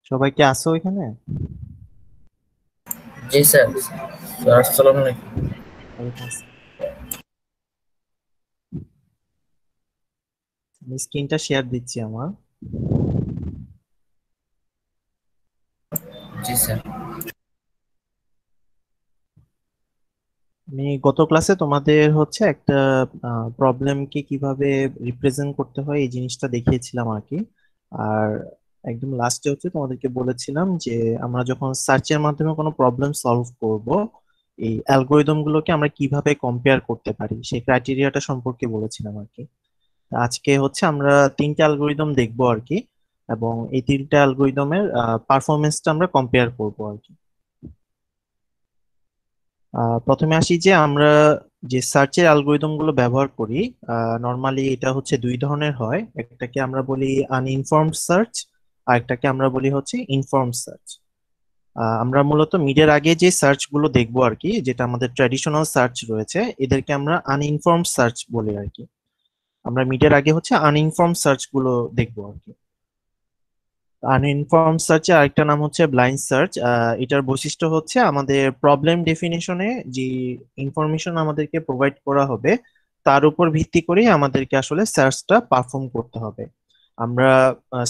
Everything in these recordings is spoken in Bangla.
সবাই কি আছো এখানে? জি স্যার। স্যার, আসসালামু আলাইকুম। ওয়ালাইকুম আসসালাম। আমি স্ক্রিনটা শেয়ার দিচ্ছি আমার। জি স্যার। আমি গত ক্লাসে তোমাদের হচ্ছে একটা প্রবলেমকে কিভাবে রিপ্রেজেন্ট করতে হয় এই জিনিসটা দেখিয়েছিলাম আর কি। আর একদম লাস্টে হচ্ছে তোমাদেরকে বলেছিলাম যে আমরা যখন সার্চের মাধ্যমে কোনো প্রবলেম সলভ করব, এই অ্যালগোরিদম গুলোকে আমরা কিভাবে কম্পেয়ার করতে পারি সেই ক্রাইটেরিয়াটা সম্পর্কে বলেছিলাম আর কি। আজকে হচ্ছে আমরা তিনটা অ্যালগোরিদম দেখবো আর কি, এবং এই তিনটা অ্যালগোরিদমের পারফরমেন্সটা আমরা কম্পেয়ার করব আর কি। প্রথমে আসি যে আমরা যে সার্চের অ্যালগোরিদম গুলো ব্যবহার করি, নর্মালি এটা হচ্ছে দুই ধরনের হয়। একটাকে আমরা বলি আনইনফর্মড সার্চ, আর একটাকে আমরা বলি হচ্ছে ইনফর্মড সার্চ। আমরা মূলত মিডের আগে যে সার্চ গুলো দেখবো আর কি, যেটা আমাদের ট্র্যাডিশনাল সার্চ রয়েছে, এদেরকে আমরা আনইনফর্মড সার্চ বলি আর কি। আমরা মিডের আগে হচ্ছে আনইনফর্মড সার্চ গুলো দেখবো আর কি। আনইনফর্মড সার্চের আরেকটা নাম হচ্ছে ব্লাইন্ড সার্চ। এটার বৈশিষ্ট্য হচ্ছে আমাদের প্রবলেম ডেফিনিশনে যে ইনফরমেশন আমাদেরকে প্রোভাইড করা হবে তার উপর ভিত্তি করেই আমাদেরকে আসলে সার্চটা পারফর্ম করতে হবে। আমরা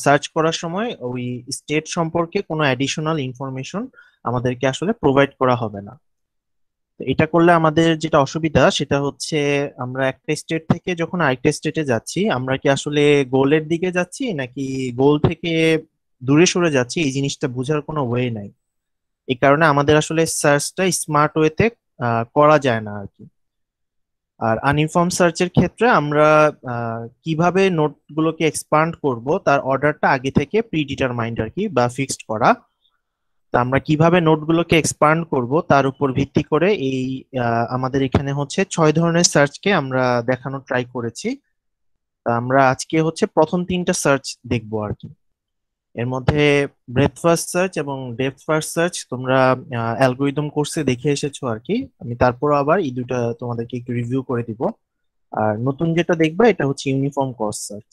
সার্চ করার সময় ওই স্টেট সম্পর্কে কোনো অ্যাডিশনাল ইনফরমেশন আমাদেরকে আসলে প্রোভাইড করা হবে না। তো এটা করলে আমাদের যেটা অসুবিধা সেটা হচ্ছে, আমরা একটা স্টেট থেকে যখন আরেকটা স্টেটে যাচ্ছি, আমরা কি আসলে গোলের দিকে যাচ্ছি নাকি গোল থেকে দূরে সরে যাচ্ছি, এই জিনিসটা বোঝার কোনো ওয়ে নাই। এই কারণে আমাদের আসলে সার্চটা স্মার্ট ওয়েতে করা যায় না আর কি। আর আনইনফর্ম সার্চের ক্ষেত্রে আমরা কিভাবে নোটগুলোকে এক্সপান্ড করব তার অর্ডারটা আগে থেকে প্রি ডিটারমাইন্ড আর কি, বা ফিক্সড করা। তা আমরা কিভাবে নোটগুলোকে এক্সপান্ড করব তার উপর ভিত্তি করে এই আমাদের এখানে হচ্ছে 6 ধরনের সার্চকে আমরা দেখানো ট্রাই করেছি। তা আমরা আজকে হচ্ছে প্রথম তিনটা সার্চ দেখবো আর কি। এর মধ্যে ব্রেথ ফার্স্ট সার্চ এবং ডেপথ ফার্স্ট সার্চ তোমরা অ্যালগোরিদম কোর্সে দেখে এসেছো আর কি। আমি তারপর আবার এই দুটা তোমাদেরকে একটু রিভিউ করে দিব। আর নতুন যেটা দেখবা এটা হচ্ছে ইউনিফর্ম কস্ট সার্চ।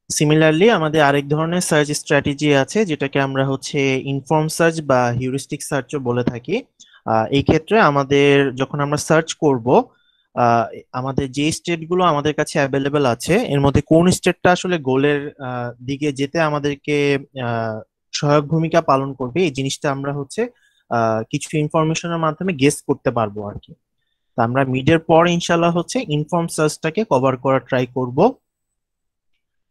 সিমিলারলি আমাদের আরেক ধরনের সার্চ স্ট্র্যাটেজি আছে, যেটাকে আমরা হচ্ছে ইনফর্ম সার্চ বা হিউরিস্টিক সার্চও বলে থাকি। এই ক্ষেত্রে আমাদের যখন আমরা সার্চ করব, আহ, আমাদের যে স্টেট গুলো আমাদের কাছে অ্যাভেলেবেল আছে এর মধ্যে কোন স্টেটটা আসলে গোলের দিকে যেতে আমাদেরকে আহ, সহায়ক ভূমিকা পালন করবে, এই জিনিসটা আমরা হচ্ছে কিছু ইনফরমেশনের মাধ্যমে গেস করতে পারবো আর কি। তা আমরা মিডের পর ইনশাল্লাহ হচ্ছে ইনফর্ম সার্চটাকে কভার করার ট্রাই করব।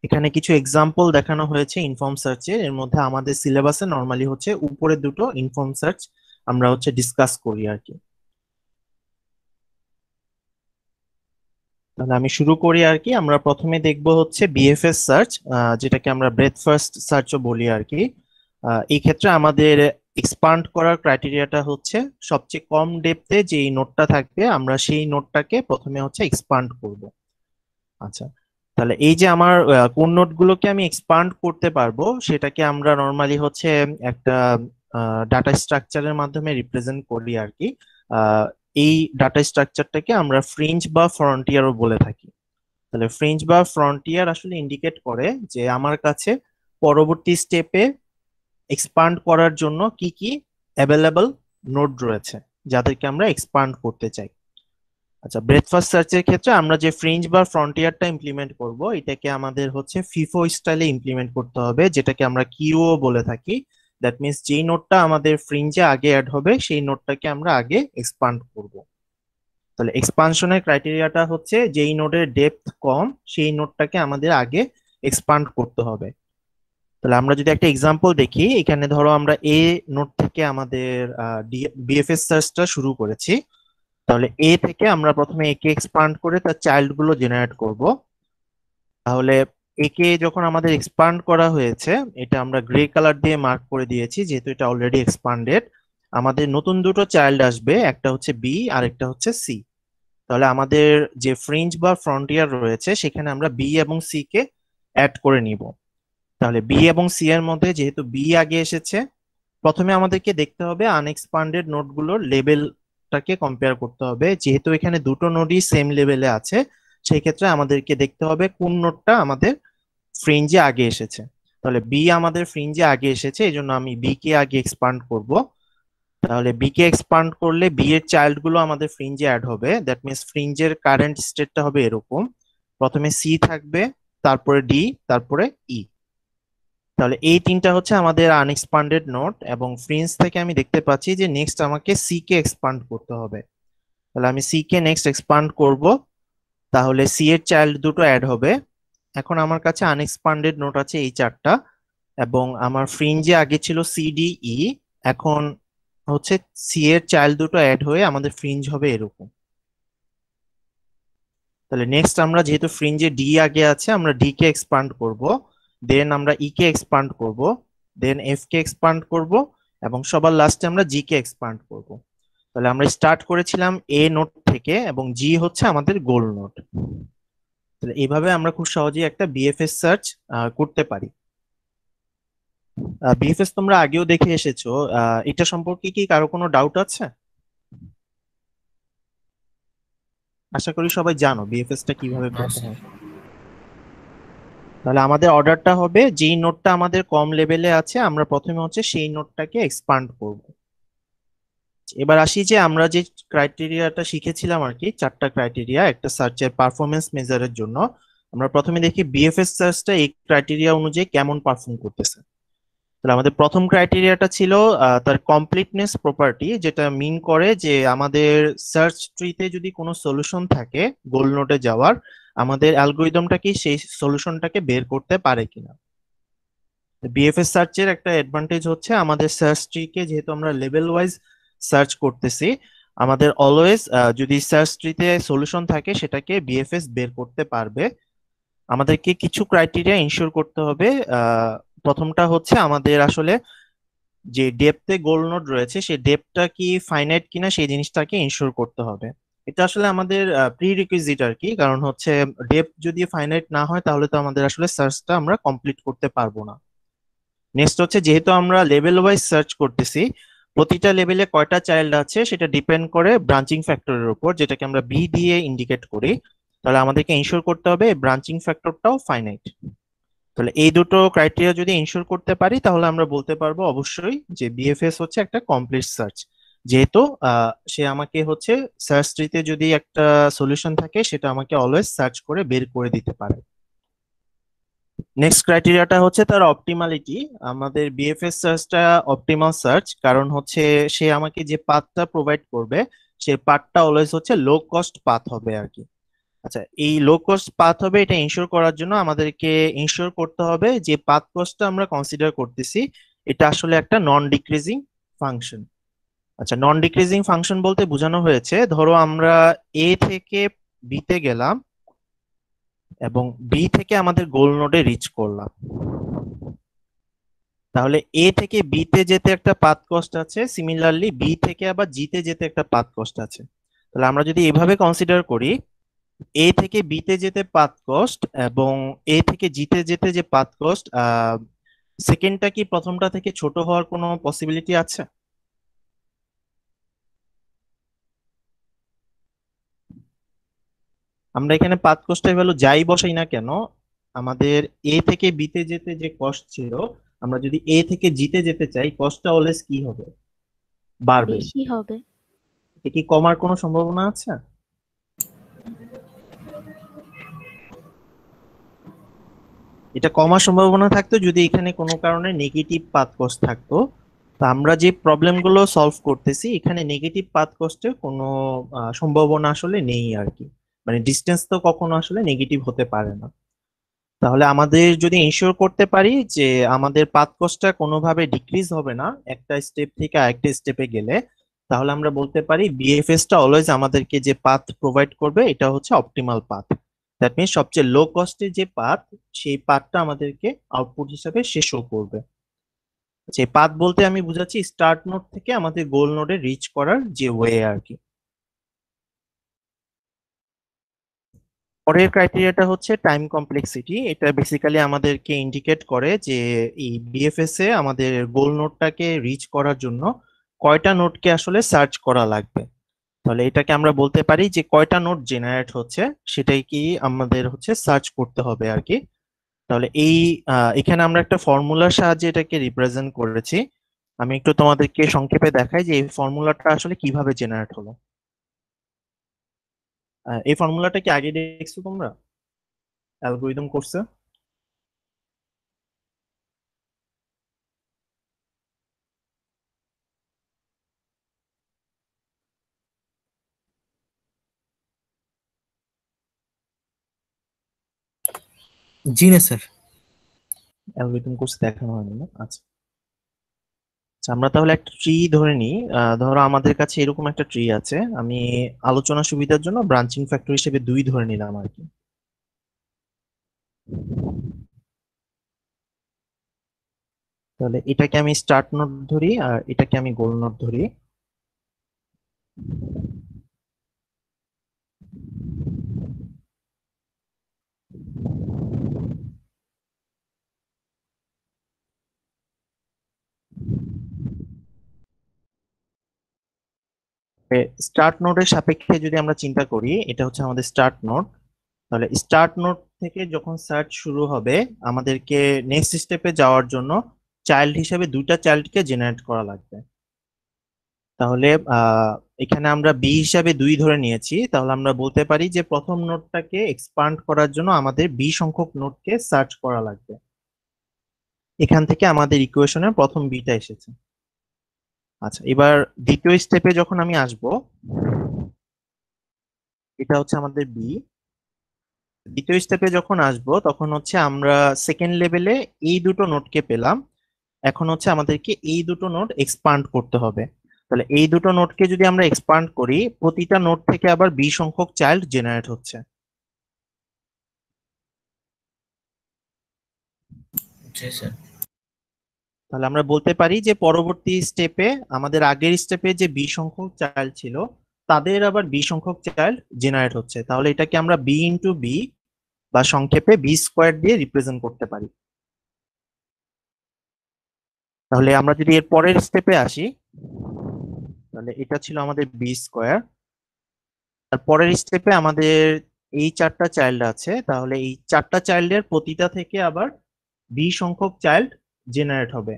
এখানে কিছু এক্সাম্পল দেখানো হয়েছে ইনফর্ম সার্চের। এর মধ্যে আমাদের সিলেবাসে নর্মালি হচ্ছে উপরে দুটো ইনফর্ম সার্চ আমরা হচ্ছে ডিসকাস করি আর কি। তাহলে আমি শুরু করি আর কি। আমরা প্রথমে দেখব হচ্ছে বিএফএস সার্চ, যেটাকে আমরা ব্রেথ ফার্স্ট সার্চও বলি আর কি। এই ক্ষেত্রে আমাদের এক্সপান্ড করার ক্রাইটেরিয়াটা হচ্ছে সবচেয়ে কম ডেপথে যে নোটটা থাকবে আমরা সেই নোটটাকে প্রথমে হচ্ছে এক্সপান্ড করব। আচ্ছা, তাহলে এই যে আমার কোন নোটগুলোকে আমি এক্সপান্ড করতে পারবো সেটাকে আমরা নর্মালি হচ্ছে একটা ডাটা স্ট্রাকচারের মাধ্যমে রিপ্রেজেন্ট করি আর কি। আহ, এই ডাটা স্ট্রাকচারটাকে আমরা ফ্রিঞ্জ বা ফ্রন্টিয়ারও বলে থাকি। তাহলে ফ্রিঞ্জ বা ফ্রন্টিয়ার আসলে ইন্ডিকেট করে যে আমার কাছে পরবর্তী স্টেপে এক্সপান্ড করার জন্য কি কি অ্যাভেলেবল নোড রয়েছে যাদেরকে আমরা এক্সপান্ড করতে চাই। আচ্ছা, ব্রেথফাস্ট সার্চের ক্ষেত্রে আমরা যে ফ্রিঞ্জ বা ফ্রন্টিয়ারটা ইমপ্লিমেন্ট করব এটাকে আমাদের হচ্ছে ফিফো স্টাইলে ইমপ্লিমেন্ট করতে হবে, যেটাকে আমরা কিউও বলে থাকি। দ্যাট মিনস যেই নোটটা আমাদের ফ্রিঞ্জে আগে অ্যাড হবে সেই নোটটাকে আমরা আগে এক্সপান্ড করব। তাহলে এক্সপানশনের ক্রাইটেরিয়াটা হচ্ছে যেই নোডের ডেপথ কম সেই নোটটাকে আমাদের আগে এক্সপান্ড করতে হবে। তাহলে আমরা যদি একটা এক্সাম্পল দেখি, এখানে ধরো আমরা এ নোট থেকে আমাদের বিএফএস সার্চটা শুরু করেছি। তাহলে এ থেকে আমরা প্রথমে একে এক্সপান্ড করে তার চাইল্ড গুলো জেনারেট করব। তাহলে একে যখন আমাদের এক্সপান্ড করা হয়েছে, এটা আমরা গ্রে কালার দিয়ে মার্ক করে দিয়েছি যেহেতু এটা অলরেডি এক্সপান্ডেড। আমাদের নতুন দুটো চাইল্ড আসবে, একটা হচ্ছে বি আর একটা হচ্ছে সি। তাহলে আমাদের যে ফ্রিঞ্জ বা ফ্রন্টিয়ার রয়েছে সেখানে আমরা বি এবং সি কে অ্যাড করে নিব। তাহলে বি এবং সি এর মধ্যে যেহেতু বি আগে এসেছে, প্রথমে আমাদেরকে দেখতে হবে আনএক্সপান্ডেড নোডগুলোর লেভেলটাকে কম্পেয়ার করতে হবে। যেহেতু এখানে দুটো নোডই সেম লেভেলে আছে, সেই ক্ষেত্রে আমাদেরকে দেখতে হবে কোন নোডটা আমাদের ফ্রিঞ্জে আগে এসেছে। তাহলে বি আমাদের ফ্রিঞ্জে আগে এসেছে, এই জন্য আমি বি কে আগে এক্সপান্ড করব। তাহলে বি কে এক্সপান্ড করলে বি এর চাইল্ড গুলো আমাদের ফ্রিঞ্জে অ্যাড হবে। দ্যাট মিনস ফ্রিঞ্জের কারেন্ট স্টেটটা হবে এরকম, প্রথমে সি থাকবে, তারপরে ডি, তারপরে ই। তাহলে এই তিনটা হচ্ছে আমাদের আনএক্সপান্ডেড নোড, এবং ফ্রিঞ্জ থেকে আমি দেখতে পাচ্ছি যে নেক্সট আমাকে সি কে এক্সপান্ড করতে হবে। তাহলে আমি সি কে নেক্সট এক্সপান্ড করব, তাহলে সি এর চাইল্ড দুটো অ্যাড হবে। এখন আমার কাছে আনএক্সপান্ডেড নোড আছে এই চারটা, এবং আমার ফ্রিঞ্জে আগে ছিল সি ডি ই। এখন হচ্ছে সি এর চাইল্ড দুটো অ্যাড হয়ে আমাদের ফ্রিঞ্জ হবে এরকম। তাহলে নেক্সট আমরা যেহেতু ফ্রিঞ্জে ডি আগে আছে, আমরা ডি কে এক্সপান্ড করব, দেন আমরা ই কে এক্সপান্ড করব, দেন এফ কে এক্সপান্ড করব, এবং সবার লাস্টে আমরা জি কে এক্সপান্ড করব। তাহলে আমরা স্টার্ট করেছিলাম এ নোড থেকে, এবং জি হচ্ছে আমাদের গোল নোড। তাহলে এইভাবে আমরা খুব সহজেই একটা বিএফএস সার্চ করতে পারি। বিএফএস তোমরা আগেও দেখে এসেছো, এটা সম্পর্কে কি কারো কোনো ডাউট আছে? আশা করি সবাই জানো বিএফএস টা কিভাবে না করতে স্যার। হয়। তাহলে আমাদের অর্ডারটা হবে, যেই নোটটা আমাদের কম লেভেলে আছে আমরা প্রথমে হচ্ছে সেই নোটটাকে এক্সপান্ড করব। এবার আসি যে আমরা যে ক্রাইটেরিয়াটা শিখেছিলাম আর কি, চারটা ক্রাইটেরিয়া একটা সার্চের পারফরমেন্স মেজারের জন্য। আমরা প্রথমে দেখি বিএফএস সার্চটা এই ক্রাইটেরিয়া অনুযায়ী কেমন পারফর্ম করতেছে। তাহলে আমাদের প্রথম ক্রাইটেরিয়াটা ছিল তার কমপ্লিটনেস প্রপার্টি, যেটা মিন করে যে আমাদের সার্চ ট্রিতে যদি কোনো সলিউশন থাকে গোল নোডে যাওয়ার, আমাদের অ্যালগোরিদমটা কি সেই সলিউশনটাকে বের করতে পারে কিনা। বিএফএস সার্চের একটা অ্যাডভান্টেজ হচ্ছে আমাদের সার্চ ট্রিকে যেহেতু আমরা লেভেল ওয়াইজ সার্চ করতেছি, আমাদের অলওয়েজ যদি সার্চ ট্রিতে সলিউশন থাকে সেটাকে বিএফএস বের করতে পারবে। আমাদেরকে কিছু ক্রাইটেরিয়া ইনশিওর করতে হবে। প্রথমটা হচ্ছে আমাদের আসলে যে ডেপথে গোল নোড রয়েছে সেই ডেপথটা কি ফাইনাইট কিনা সেই জিনিসটাকে ইনশিওর করতে হবে। এটা আসলে আমাদের প্রি রিকুইজিট আর কি, কারণ হচ্ছে ডেপথ যদি ফাইনাইট না হয় তাহলে তো আমাদের আসলে সার্চটা আমরা কমপ্লিট করতে পারবো না। নেক্সট হচ্ছে যেহেতু আমরা লেভেল ওয়াইজ সার্চ করতেছি, প্রতিটা লেভেলে কয়টা চাইল্ড আছে সেটা ডিপেন্ড করে ব্রাঞ্চিং ফ্যাক্টরের উপর, যেটাকে আমরা বি দিয়ে ইন্ডিকেট করি। তাহলে আমাদেরকে ইনশিওর করতে হবে ব্রাঞ্চিং ফ্যাক্টরটাও ফাইনাইট। তাহলে এই দুটো ক্রাইটেরিয়া যদি ইনশিওর করতে পারি তাহলে আমরা বলতে পারবো অবশ্যই যে বিএফএস হচ্ছে একটা কমপ্লিট সার্চ, যেহেতু সে আমাকে হচ্ছে সার্চ ট্রিতে যদি একটা সলিউশন থাকে সেটা আমাকে অলওয়েজ সার্চ করে বের করে দিতে পারে। নেক্সট ক্রাইটেরিয়াটা হচ্ছে তার অপটিমালিটি। আমাদের বিএফএস সার্চটা অপটিমাল সার্চ, কারণ হচ্ছে সে আমাকে যে পাথটা প্রোভাইড করবে সেই পাথটা অলওয়েজ হচ্ছে লো কস্ট পাথ হবে আর কি। আচ্ছা, এই লো কস্ট পাথ হবে এটা ইনশিওর করার জন্য আমাদেরকে ইনশিওর করতে হবে যে পাথ কস্টটা আমরা কনসিডার করতেছি এটা আসলে একটা নন ডিক্রিজিং ফাংশন। আচ্ছা, নন ডিক্রিজিং ফাংশন বলতে বোঝানো হয়েছে ধরো আমরা এ থেকে বি তে গেলাম এবং বি থেকে আমাদের গোল নোডে রিচ করলাম, তাহলে এ থেকে বি তে যেতে একটা পাথ কস্ট আছে, সিমিলারলি বি থেকে আবার জি তে যেতে একটা পাথ কস্ট আছে। তাহলে আমরা যদি এভাবে কনসিডার করি, এ থেকে বি তে যেতে পাথ কস্ট এবং এ থেকে জি তে যেতে যে পাথ কস্ট, সেকেন্ডটা কি প্রথমটা থেকে ছোট হওয়ার কোনো পসিবিলিটি আছে? আমরা এখানে পাথ কস্টের ভ্যালু যাই বসাই না কেন, আমাদের এ থেকে বি তে যেতে যে কস্ট ছিল, আমরা যদি এ থেকে জি তে যেতে চাই কস্টটা অলওয়েজ কি হবে? বাড়বে। বেশি হবে। এ কি কমার কোনো সম্ভাবনা আছে? এটা কমার সম্ভাবনা থাকতো যদি এখানে কোনো কারণে নেগেটিভ পাথ কস্ট থাকতো। তো আমরা যে প্রবলেম গুলো সলভ করতেছি এখানে নেগেটিভ পাথ কস্টের কোনো সম্ভাবনা আসলে নেই আর কি, মানে ডিস্টেন্স তো কখনো আসলে নেগেটিভ হতে পারে না। তাহলে আমাদের যদি ইনশিওর করতে পারি যে আমাদের পাথ কস্টটা কোনোভাবে ডিক্রিজ হবে না একটা স্টেপ থেকে আরেকটা স্টেপে গেলে, তাহলে আমরা বলতে পারি বিএফএস টা অলওয়েজ আমাদেরকে যে পাথ প্রোভাইড করবে এটা হচ্ছে অপটিমাল পাথ। দ্যাট মিনস সবচেয়ে লো কস্টের যে পাথ সেই পাথটা আমাদেরকে আউটপুট হিসাবে সে শো করবে। সেই পাথ বলতে আমি বুঝাচ্ছি স্টার্ট নোড থেকে আমাদের গোল নোডে রিচ করার যে ওয়ে আর কি। পরের ক্রাইটেরিয়াটা হচ্ছে টাইম কমপ্লেক্সিটি। এটা বেসিক্যালি আমাদেরকে ইন্ডিকেট করে যে এই বিএফএস এ আমাদের গোল নোডটাকে রিচ করার জন্য কয়টা নোডকে আসলে সার্চ করা লাগবে। তাহলে এটাকে আমরা বলতে পারি যে কয়টা নোট জেনারেট হচ্ছে সেটাই কি আমাদের হচ্ছে সার্চ করতে হবে আর কি। তাহলে এখানে আমরা একটা ফর্মুলার সাহায্যে এটাকে রিপ্রেজেন্ট করেছি। আমি একটু তোমাদেরকে সংক্ষেপে দেখাই যে এই ফর্মুলাটা আসলে কিভাবে জেনারেট হলো। এই ফর্মুলাটা কি আগে দেখছো তোমরা অ্যালগরিদম কোর্সে? জি না স্যার। অ্যালগরিদম কোর্স দেখানো হয়নি না? আচ্ছা আচ্ছা, আমরা তাহলে একটা ট্রি ধরে নিই। ধরো আমাদের কাছে এরকম একটা ট্রি আছে, আমি আলোচনা সুবিধার জন্য ব্রাঞ্চিং ফ্যাক্টর হিসেবে 2 ধরে নিলাম আর কি। তাহলে এটাকে আমি স্টার্ট নোড ধরি আর এটাকে আমি গোল নোড ধরি। স্টার্ট নোডের সাপেক্ষে যদি আমরা চিন্তা করি, এটা হচ্ছে আমাদের স্টার্ট নোড। তাহলে স্টার্ট নোড থেকে যখন সার্চ শুরু হবে, আমাদেরকে নেক্সট স্টেপে যাওয়ার জন্য চাইল্ড হিসেবে 2টা চাইল্ডকে জেনারেট করা লাগবে। তাহলে এখানে আমরা বি হিসাবে 2 ধরে নিয়েছি, তাহলে আমরা বলতে পারি যে প্রথম নোডটাকে এক্সপান্ড করার জন্য আমাদের বি সংখ্যক নোডকে সার্চ করা লাগবে। এখান থেকে আমাদের ইকুয়েশনের প্রথম বিটা এসেছে। আচ্ছা, এবার দ্বিতীয় স্টেপে যখন আমি আসব, এটা হচ্ছে আমাদের বি। দ্বিতীয় স্টেপে যখন আসব তখন হচ্ছে আমরা সেকেন্ড লেভেলে এই দুটো নোডকে পেলাম। এখন হচ্ছে আমাদেরকে এই দুটো নোড এক্সপান্ড করতে হবে। তাহলে এই দুটো নোডকে যদি আমরা এক্সপান্ড করি, প্রতিটা নোড থেকে আবার বি সংখ্যক চাইল্ড জেনারেট হচ্ছে। জি স্যার। তাহলে আমরা বলতে পারি যে পরবর্তী স্টেপে আমাদের আগের স্টেপে যে বি সংখ্যক চাইল্ড ছিল তাদের আবার বি সংখ্যক চাইল্ড জেনারেট হচ্ছে। তাহলে এটাকে আমরা বি ইন্টু বি বা সংক্ষেপে বি স্কোয়ার দিয়ে রিপ্রেজেন্ট করতে পারি। তাহলে আমরা যদি এর পরের স্টেপে আসি, তাহলে এটা ছিল আমাদের বি স্কোয়ার। আর পরের স্টেপে আমাদের এই 4টা চাইল্ড আছে, তাহলে এই 4টা চাইল্ডের প্রতিটা থেকে আবার বি সংখ্যক চাইল্ড জেনারেট হবে।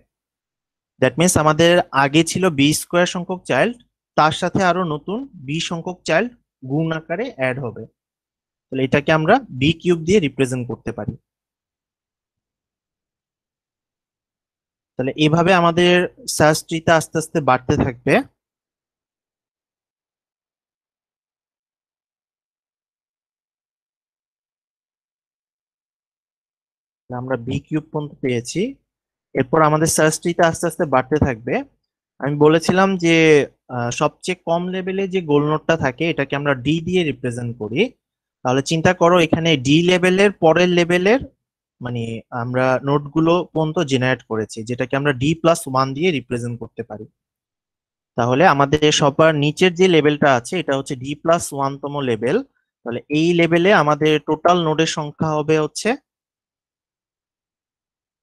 দ্যাট মিনস আমাদের আগে ছিল বি স্কোয়ার সংখ্যক চাইল্ড, তার সাথে আরো নতুন বি সংখ্যক চাইল্ড গুণ আকারে অ্যাড হবে। তাহলে এটাকে আমরা বি কিউব দিয়ে রিপ্রেজেন্ট করতে পারি। তাহলে এভাবে আমাদের সার্চ ট্রিটা আস্তে আস্তে বাড়তে থাকবে। আমরা বি কিউব পর্যন্ত পেয়েছি। এরপর আমাদের সার্চ ট্রিটা আস্তে আস্তে বাড়তে থাকবে। আমি বলেছিলাম যে সবচেয়ে কম লেভেলে যে গোল নোডটা থাকে এটাকে আমরা ডি দিয়ে রিপ্রেজেন্ট করি। তাহলে চিন্তা করো এখানে ডি লেভেলের পরের লেভেলের মানে আমরা নোটগুলো পর্যন্ত জেনারেট করেছি, যেটাকে আমরা D+1 দিয়ে রিপ্রেজেন্ট করতে পারি। তাহলে আমাদের সবার নিচের যে লেভেলটা আছে এটা হচ্ছে D+1 তম লেভেল। তাহলে এই লেভেলে আমাদের টোটাল নোডের সংখ্যা হবে হচ্ছে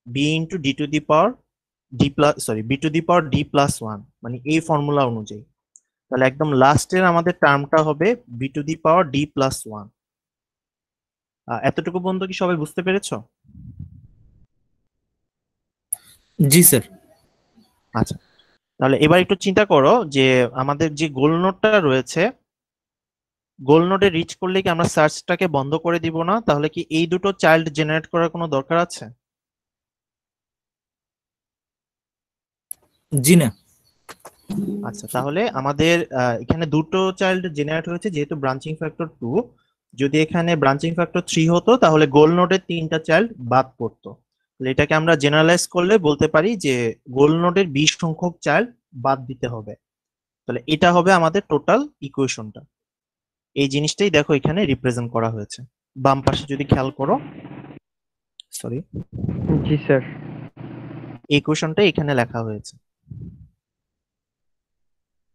B into D to the power D plus sorry B to the power D+1, মানে এই ফর্মুলা অনুযায়ী। তাহলে একদম লাস্টের আমাদের টার্মটা হবে B to the power D+1। এতটুকু পর্যন্ত কি সবাই বুঝতে পেরেছো? জি স্যার। আচ্ছা, তাহলে এবার একটু চিন্তা করো যে আমাদের যে গোল নোডটা রয়েছে, গোল নোডে রিচ করলে কি আমরা সার্চটাকে বন্ধ করে দিব না? তাহলে কি এই দুটো চাইল্ড জেনারেট করার কোনো দরকার আছে? জি না। আচ্ছা, তাহলে আমাদের এখানে দুটো চাইল্ড জেনারেট হয়েছে যেহেতু ব্রাঞ্চিং ফ্যাক্টর 2। যদি এখানে ব্রাঞ্চিং ফ্যাক্টর 3 হতো তাহলে গোল নোডের 3টা চাইল্ড বাদ পড়তো। তাহলে এটাকে আমরা জেনারেলাইজ করলে বলতে পারি যে গোল নোডের 20 সংখ্যক চাইল্ড বাদ দিতে হবে। তাহলে এটা হবে আমাদের টোটাল ইকুয়েশনটা। এই জিনিসটাই দেখো এখানে রিপ্রেজেন্ট করা হয়েছে বাম পাশে যদি খেয়াল করো। সরি, জি স্যার। এই ইকুয়েশনটা এখানে লেখা হয়েছে।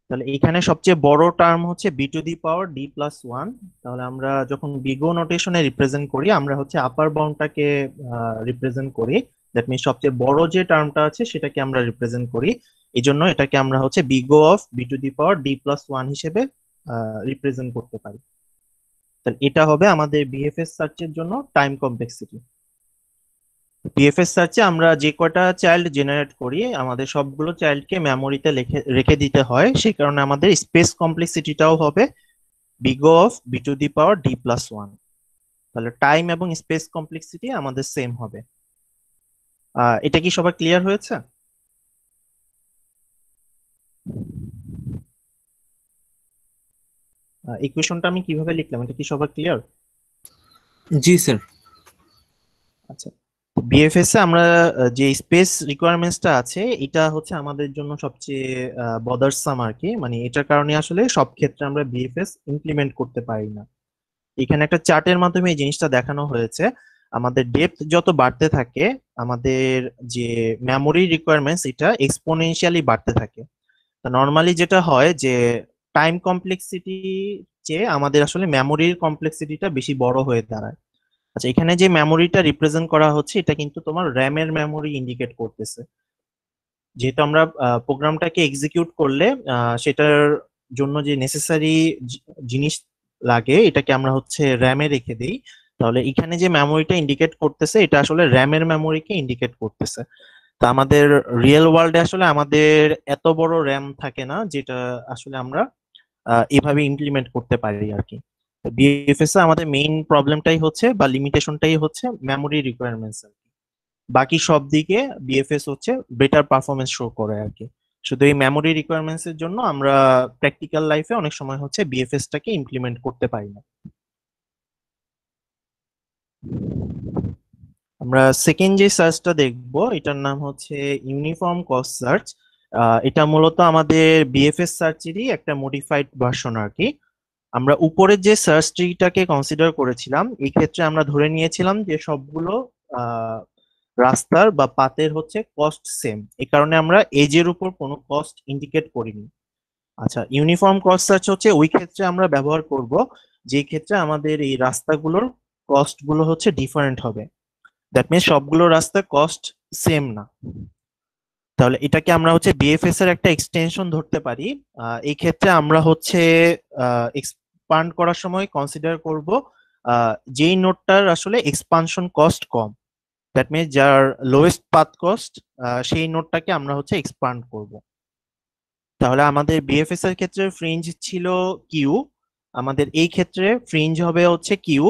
তাহলে এখানে সবচেয়ে বড় টার্ম হচ্ছে B to the power D+1। তাহলে আমরা যখন বিগো নোটেশনে রিপ্রেজেন্ট করি আমরা হচ্ছে আপার বাউন্ডটাকে রিপ্রেজেন্ট করি। দ্যাট মিনস সবচেয়ে বড় যে টার্মটা আছে সেটাকে আমরা রিপ্রেজেন্ট করি। এই জন্য এটাকে আমরা হচ্ছে big O of B to the power D+1 হিসেবে রিপ্রেজেন্ট করতে পারি। তাহলে এটা হবে আমাদের বিএফএস সার্চের জন্য টাইম কমপ্লেক্সিটি। বিএফএস সার্চে আমরা যে কয়টা চাইল্ড জেনারেট করি আমাদের সবগুলো চাইল্ডকে মেমোরিতে রেখে দিতে হয়, সেই কারণে আমাদের স্পেস কমপ্লেক্সিটিটাও হবে big of B to the power D plus one. তাহলে টাইম এবং স্পেস কমপ্লেক্সিটি আমাদের সেম হবে। এটা কি সবার ক্লিয়ার হয়েছে? ইকুয়েশনটা আমি কিভাবে লিখলাম এটা কি সবার ক্লিয়ার? জি স্যার। আচ্ছা, বিএফএস এ আমরা যে স্পেস রিকোয়ারমেন্টসটা আছে এটা হচ্ছে আমাদের জন্য সবচেয়ে বদারসাম আর কি, মানে এটার কারণে আসলে সব ক্ষেত্রে আমরা বিএফএস ইমপ্লিমেন্ট করতে পারি না। এখানে একটা চার্টের মাধ্যমে এই জিনিসটা দেখানো হয়েছে। আমাদের ডেপথ যত বাড়তে থাকে আমাদের যে মেমোরি রিকোয়ারমেন্টস এটা এক্সপোনেনশিয়ালি বাড়তে থাকে। নর্মালি যেটা হয় যে টাইম কমপ্লেক্সিটি চেয়ে আমাদের আসলে মেমোরির কমপ্লেক্সিটিটা বেশি বড় হয়ে দাঁড়ায়। আচ্ছা, এখানে যে মেমোরিটা রিপ্রেজেন্ট করা হচ্ছে এটা কিন্তু তোমার র্যামের মেমোরি ইন্ডিকেট করতেছে। যেহেতু আমরা প্রোগ্রামটাকে এক্সিকিউট করলে সেটার জন্য যে নেসেসারি জিনিস লাগে এটাকে আমরা হচ্ছে র্যামে রেখে দিই। তাহলে এখানে যে মেমোরিটা ইন্ডিকেট করতেছে এটা আসলে র্যামের মেমোরিকে ইন্ডিকেট করতেছে। তা আমাদের রিয়েল ওয়ার্ল্ডে আসলে আমাদের এত বড় র্যাম থাকে না যেটা আসলে আমরা এভাবে ইমপ্লিমেন্ট করতে পারি আর কি। বিএফএস এ আমাদের মেইন প্রবলেমটাই হচ্ছে বা লিমিটেশনটাই হচ্ছে মেমোরি রিকোয়ারমেন্টস। বাকি সব দিকে বিএফএস হচ্ছে বেটার পারফরমেন্স শো করে আর কি। শুধু এই মেমোরি রিকোয়ারমেন্টস এর জন্য আমরা প্র্যাকটিক্যাল লাইফে অনেক সময় হচ্ছে বিএফএস টাকে ইমপ্লিমেন্ট করতে পারি না। আমরা সেকেন্ড যে সার্চটা দেখবো এটার নাম হচ্ছে ইউনিফর্ম কস্ট সার্চ। এটা মূলত আমাদের বিএফএস সার্চেরই একটা মডিফাইড ভার্সন আর কি। আমরা উপরের যে সার্চ ট্রিটাকে কনসিডার করেছিলাম এই ক্ষেত্রে আমরা ধরে নিয়েছিলাম যে সবগুলো আহ, রাস্তার বা পাতের হচ্ছে কস্ট সেম, এই কারণে আমরা এজের উপর কোনো কস্ট ইন্ডিকেট করিনি। আচ্ছা, ইউনিফর্ম কস্ট সার্চ হচ্ছে ওই ক্ষেত্রে আমরা ব্যবহার করব যে ক্ষেত্রে আমাদের এই রাস্তাগুলোর কস্ট গুলো হচ্ছে ডিফারেন্ট হবে। দ্যাট মিনস সবগুলো রাস্তার কস্ট সেম না। তাহলে এটাকে আমরা হচ্ছে বিএফএস এর একটা এক্সটেনশন ধরতে পারি। এই ক্ষেত্রে আমরা হচ্ছে এক্সপান্ড করার সময় কনসিডার করব যেই নোডটার আসলে expansion cost com. That means যার লোয়েস্ট পাথ কস্ট সেই নোডটাকে আমরা হচ্ছে এক্সপান্ড করব। তাহলে আমাদের বিএফএস এর ক্ষেত্রে ফ্রিঞ্জ ছিল কিউ, আমাদের এই ক্ষেত্রে ফ্রিঞ্জ হবে হচ্ছে কিউ,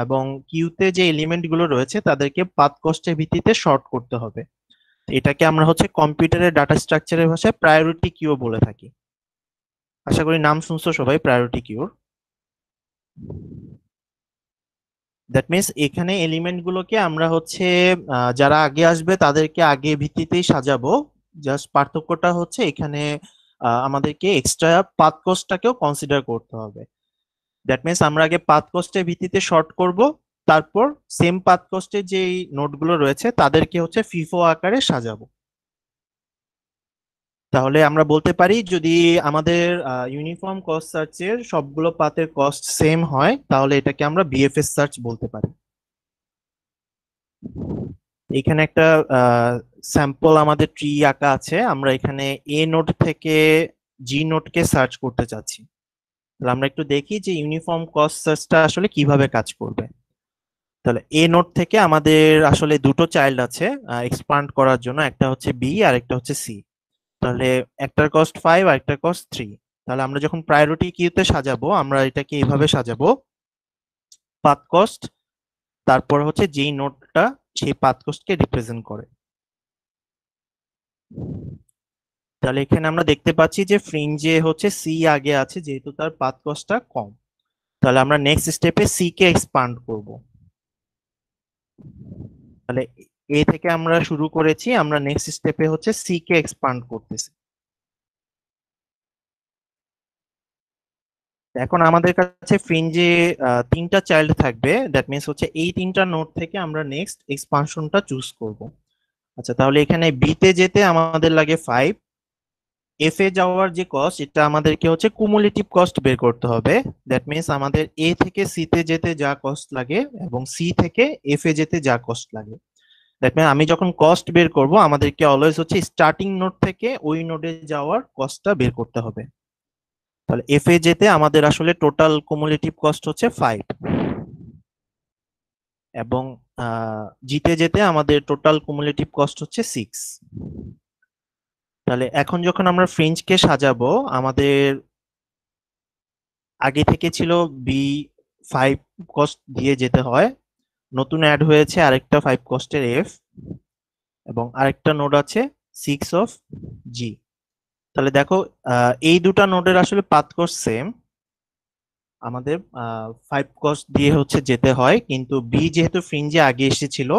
এবং কিউতে যে এলিমেন্ট গুলো রয়েছে তাদেরকে পাথ কস্টের ভিত্তিতে শর্ট করতে হবে। এটাকে আমরা হচ্ছে কম্পিউটারের ডাটা স্ট্রাকচারের ভাষায় প্রায়োরিটি কিউ বলে থাকি। আশা করি নাম শুনছো সবাই প্রায়োরিটি কিউর। দ্যাট মিনস এখানে এলিমেন্ট গুলোকে আমরা হচ্ছে যারা আগে আসবে তাদেরকে আগে ভিত্তিতেই সাজাবো। জাস্ট পার্থক্যটা হচ্ছে এখানে আমাদেরকে এক্সট্রা পাথ কস্টটাকেও কনসিডার করতে হবে। দ্যাট মিনস আমরা আগে পাথ কস্টের ভিত্তিতে শর্ট করব, তারপর সেম পাথ কস্টের যে নোডগুলো রয়েছে তাদেরকে হচ্ছে ফিফো আকারে সাজাবো। তাহলে আমরা বলতে পারি যদি আমাদের ইউনিফর্ম কস্ট সার্চের সবগুলো পাথের কস্ট সেম হয় তাহলে এটাকে আমরা বিএফএস সার্চ বলতে পারি। এখানে একটা স্যাম্পল আমাদের ট্রি আঁকা আছে, আমরা এখানে এ নোড থেকে জি নোডকে সার্চ করতে চাচ্ছি। তাহলে আমরা একটু দেখি যে ইউনিফর্ম কস্ট সার্চটা আসলে কিভাবে কাজ করবে। তাহলে এ নোড থেকে আমাদের আসলে দুটো চাইল্ড আছে এক্সপান্ড করার জন্য, একটা হচ্ছে বি আর একটা হচ্ছে সি। তাহলে একটার কস্ট 5 আর একটার কস্ট 3। তাহলে আমরা যখন প্রায়োরিটি কিউতে সাজাবো আমরা এটাকে এইভাবে সাজাবো, পাথ কস্ট তারপর হচ্ছে যেই নোডটা সেই পাথ কস্টকে রিপ্রেজেন্ট করে। তাহলে এখানে আমরা দেখতে পাচ্ছি যে ফ্রিঞ্জে হচ্ছে সি আগে আছে যেহেতু তার পাথ কস্টটা কম। তাহলে আমরা নেক্সট স্টেপে সি কে এক্সপান্ড করব। তাহলে এ থেকে আমরা শুরু করেছি, আমরা নেক্সট স্টেপে হচ্ছে সি কে এক্সপান্ড করতেছি। এখন আমাদের কাছে ফ্রিঞ্জে তিনটা চাইল্ড থাকবে, দ্যাট মিনস হচ্ছে এই তিনটা নোড থেকে আমরা নেক্সট এক্সপানশনটা চুজ করব। আচ্ছা, তাহলে এখানে বি তে যেতে আমাদের লাগে 5, এফ এ যাওয়ার যে কস্ট এটা আমাদেরকে হচ্ছে কুমুলেটিভ কস্ট বের করতে হবে। দ্যাট মিনস আমাদের এ থেকে সি তে যেতে যা কস্ট লাগে এবং সি থেকে এফ এ যেতে যা কস্ট লাগে। দ্যাট মিনস আমি যখন কস্ট বের করব আমাদেরকে অলওয়েজ হচ্ছে স্টার্টিং নোড থেকে ওই নোডে যাওয়ার কস্টটা বের করতে হবে। তাহলে এফ এ যেতে আমাদের আসলে টোটাল কুমুলেটিভ কস্ট হচ্ছে 5 এবং জিতে যেতে আমাদের টোটাল কুমুলেটিভ কস্ট হচ্ছে 6। তাহলে এখন যখন আমরা ফ্রিঞ্জকে সাজাবো, আমাদের আগে থেকে ছিল বি 5 কস্ট দিয়ে যেতে হয়, নতুন অ্যাড হয়েছে আরেকটা 5 কস্টের এফ, এবং আরেকটা নোড আছে 6 অফ জি। তাহলে দেখো এই দুটা নোডের আসলে পাথ কস্ট সেম, আমাদের 5 কস্ট দিয়ে হচ্ছে যেতে হয়, কিন্তু বি যেহেতু ফ্রিঞ্জে আগে এসেছিল,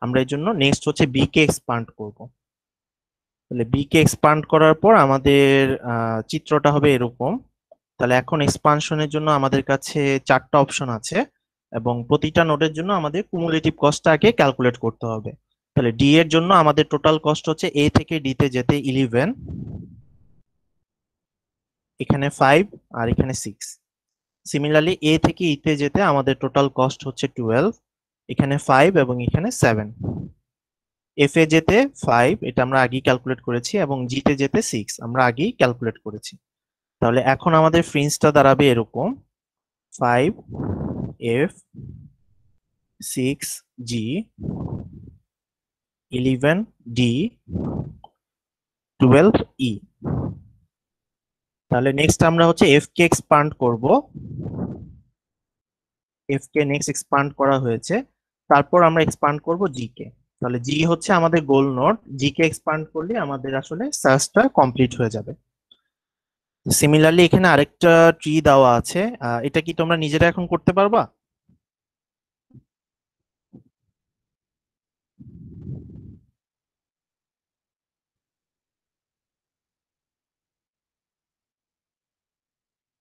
আমরা এই জন্য নেক্সট হচ্ছে বি কে এক্সপান্ড করব। তাহলে বি কে এক্সপান্ড করার পর আমাদের চিত্রটা হবে এরকম। তাহলে এখন এক্সপানশনের জন্য আমাদের কাছে 4টা অপশন আছে, এবং প্রতিটা নোডের জন্য আমাদের কুমুলেটিভ কস্টটা আগে ক্যালকুলেট করতে হবে। তাহলে ডি এর জন্য আমাদের টোটাল কস্ট হচ্ছে এ থেকে ডি তে যেতে 11, এখানে 5 আর এখানে 6। সিমিলারলি এ থেকে ই তে যেতে আমাদের টোটাল কস্ট হচ্ছে 12, এখানে 5 এবং এখানে 7। এফ এ যেতে 5, এটা আমরা আগেই ক্যালকুলেট করেছি, এবং জি তে যেতে 6 আমরা আগেই ক্যালকুলেট করেছি। তাহলে এখন আমাদের ফ্রিঞ্জটা দাঁড়াবে এরকম: 5 এফ, 6 জি, 11 ডি, 12 ই। তাহলে নেক্সট আমরা হচ্ছে এফ কে এক্সপান্ড করব। এফ কে নেক্সট এক্সপান্ড করা হয়েছে, তারপর আমরা এক্সপান্ড করব জি কে। তাহলে জি হচ্ছে আমাদের গোল নোড, জি কে এক্সপান্ড করলে আমাদের আসলে সার্চটা কমপ্লিট হয়ে যাবে। সিমিলারলি এখানে আরেকটা ট্রি দেওয়া আছে, এটা কি তোমরা নিজেরা এখন করতে পারবা?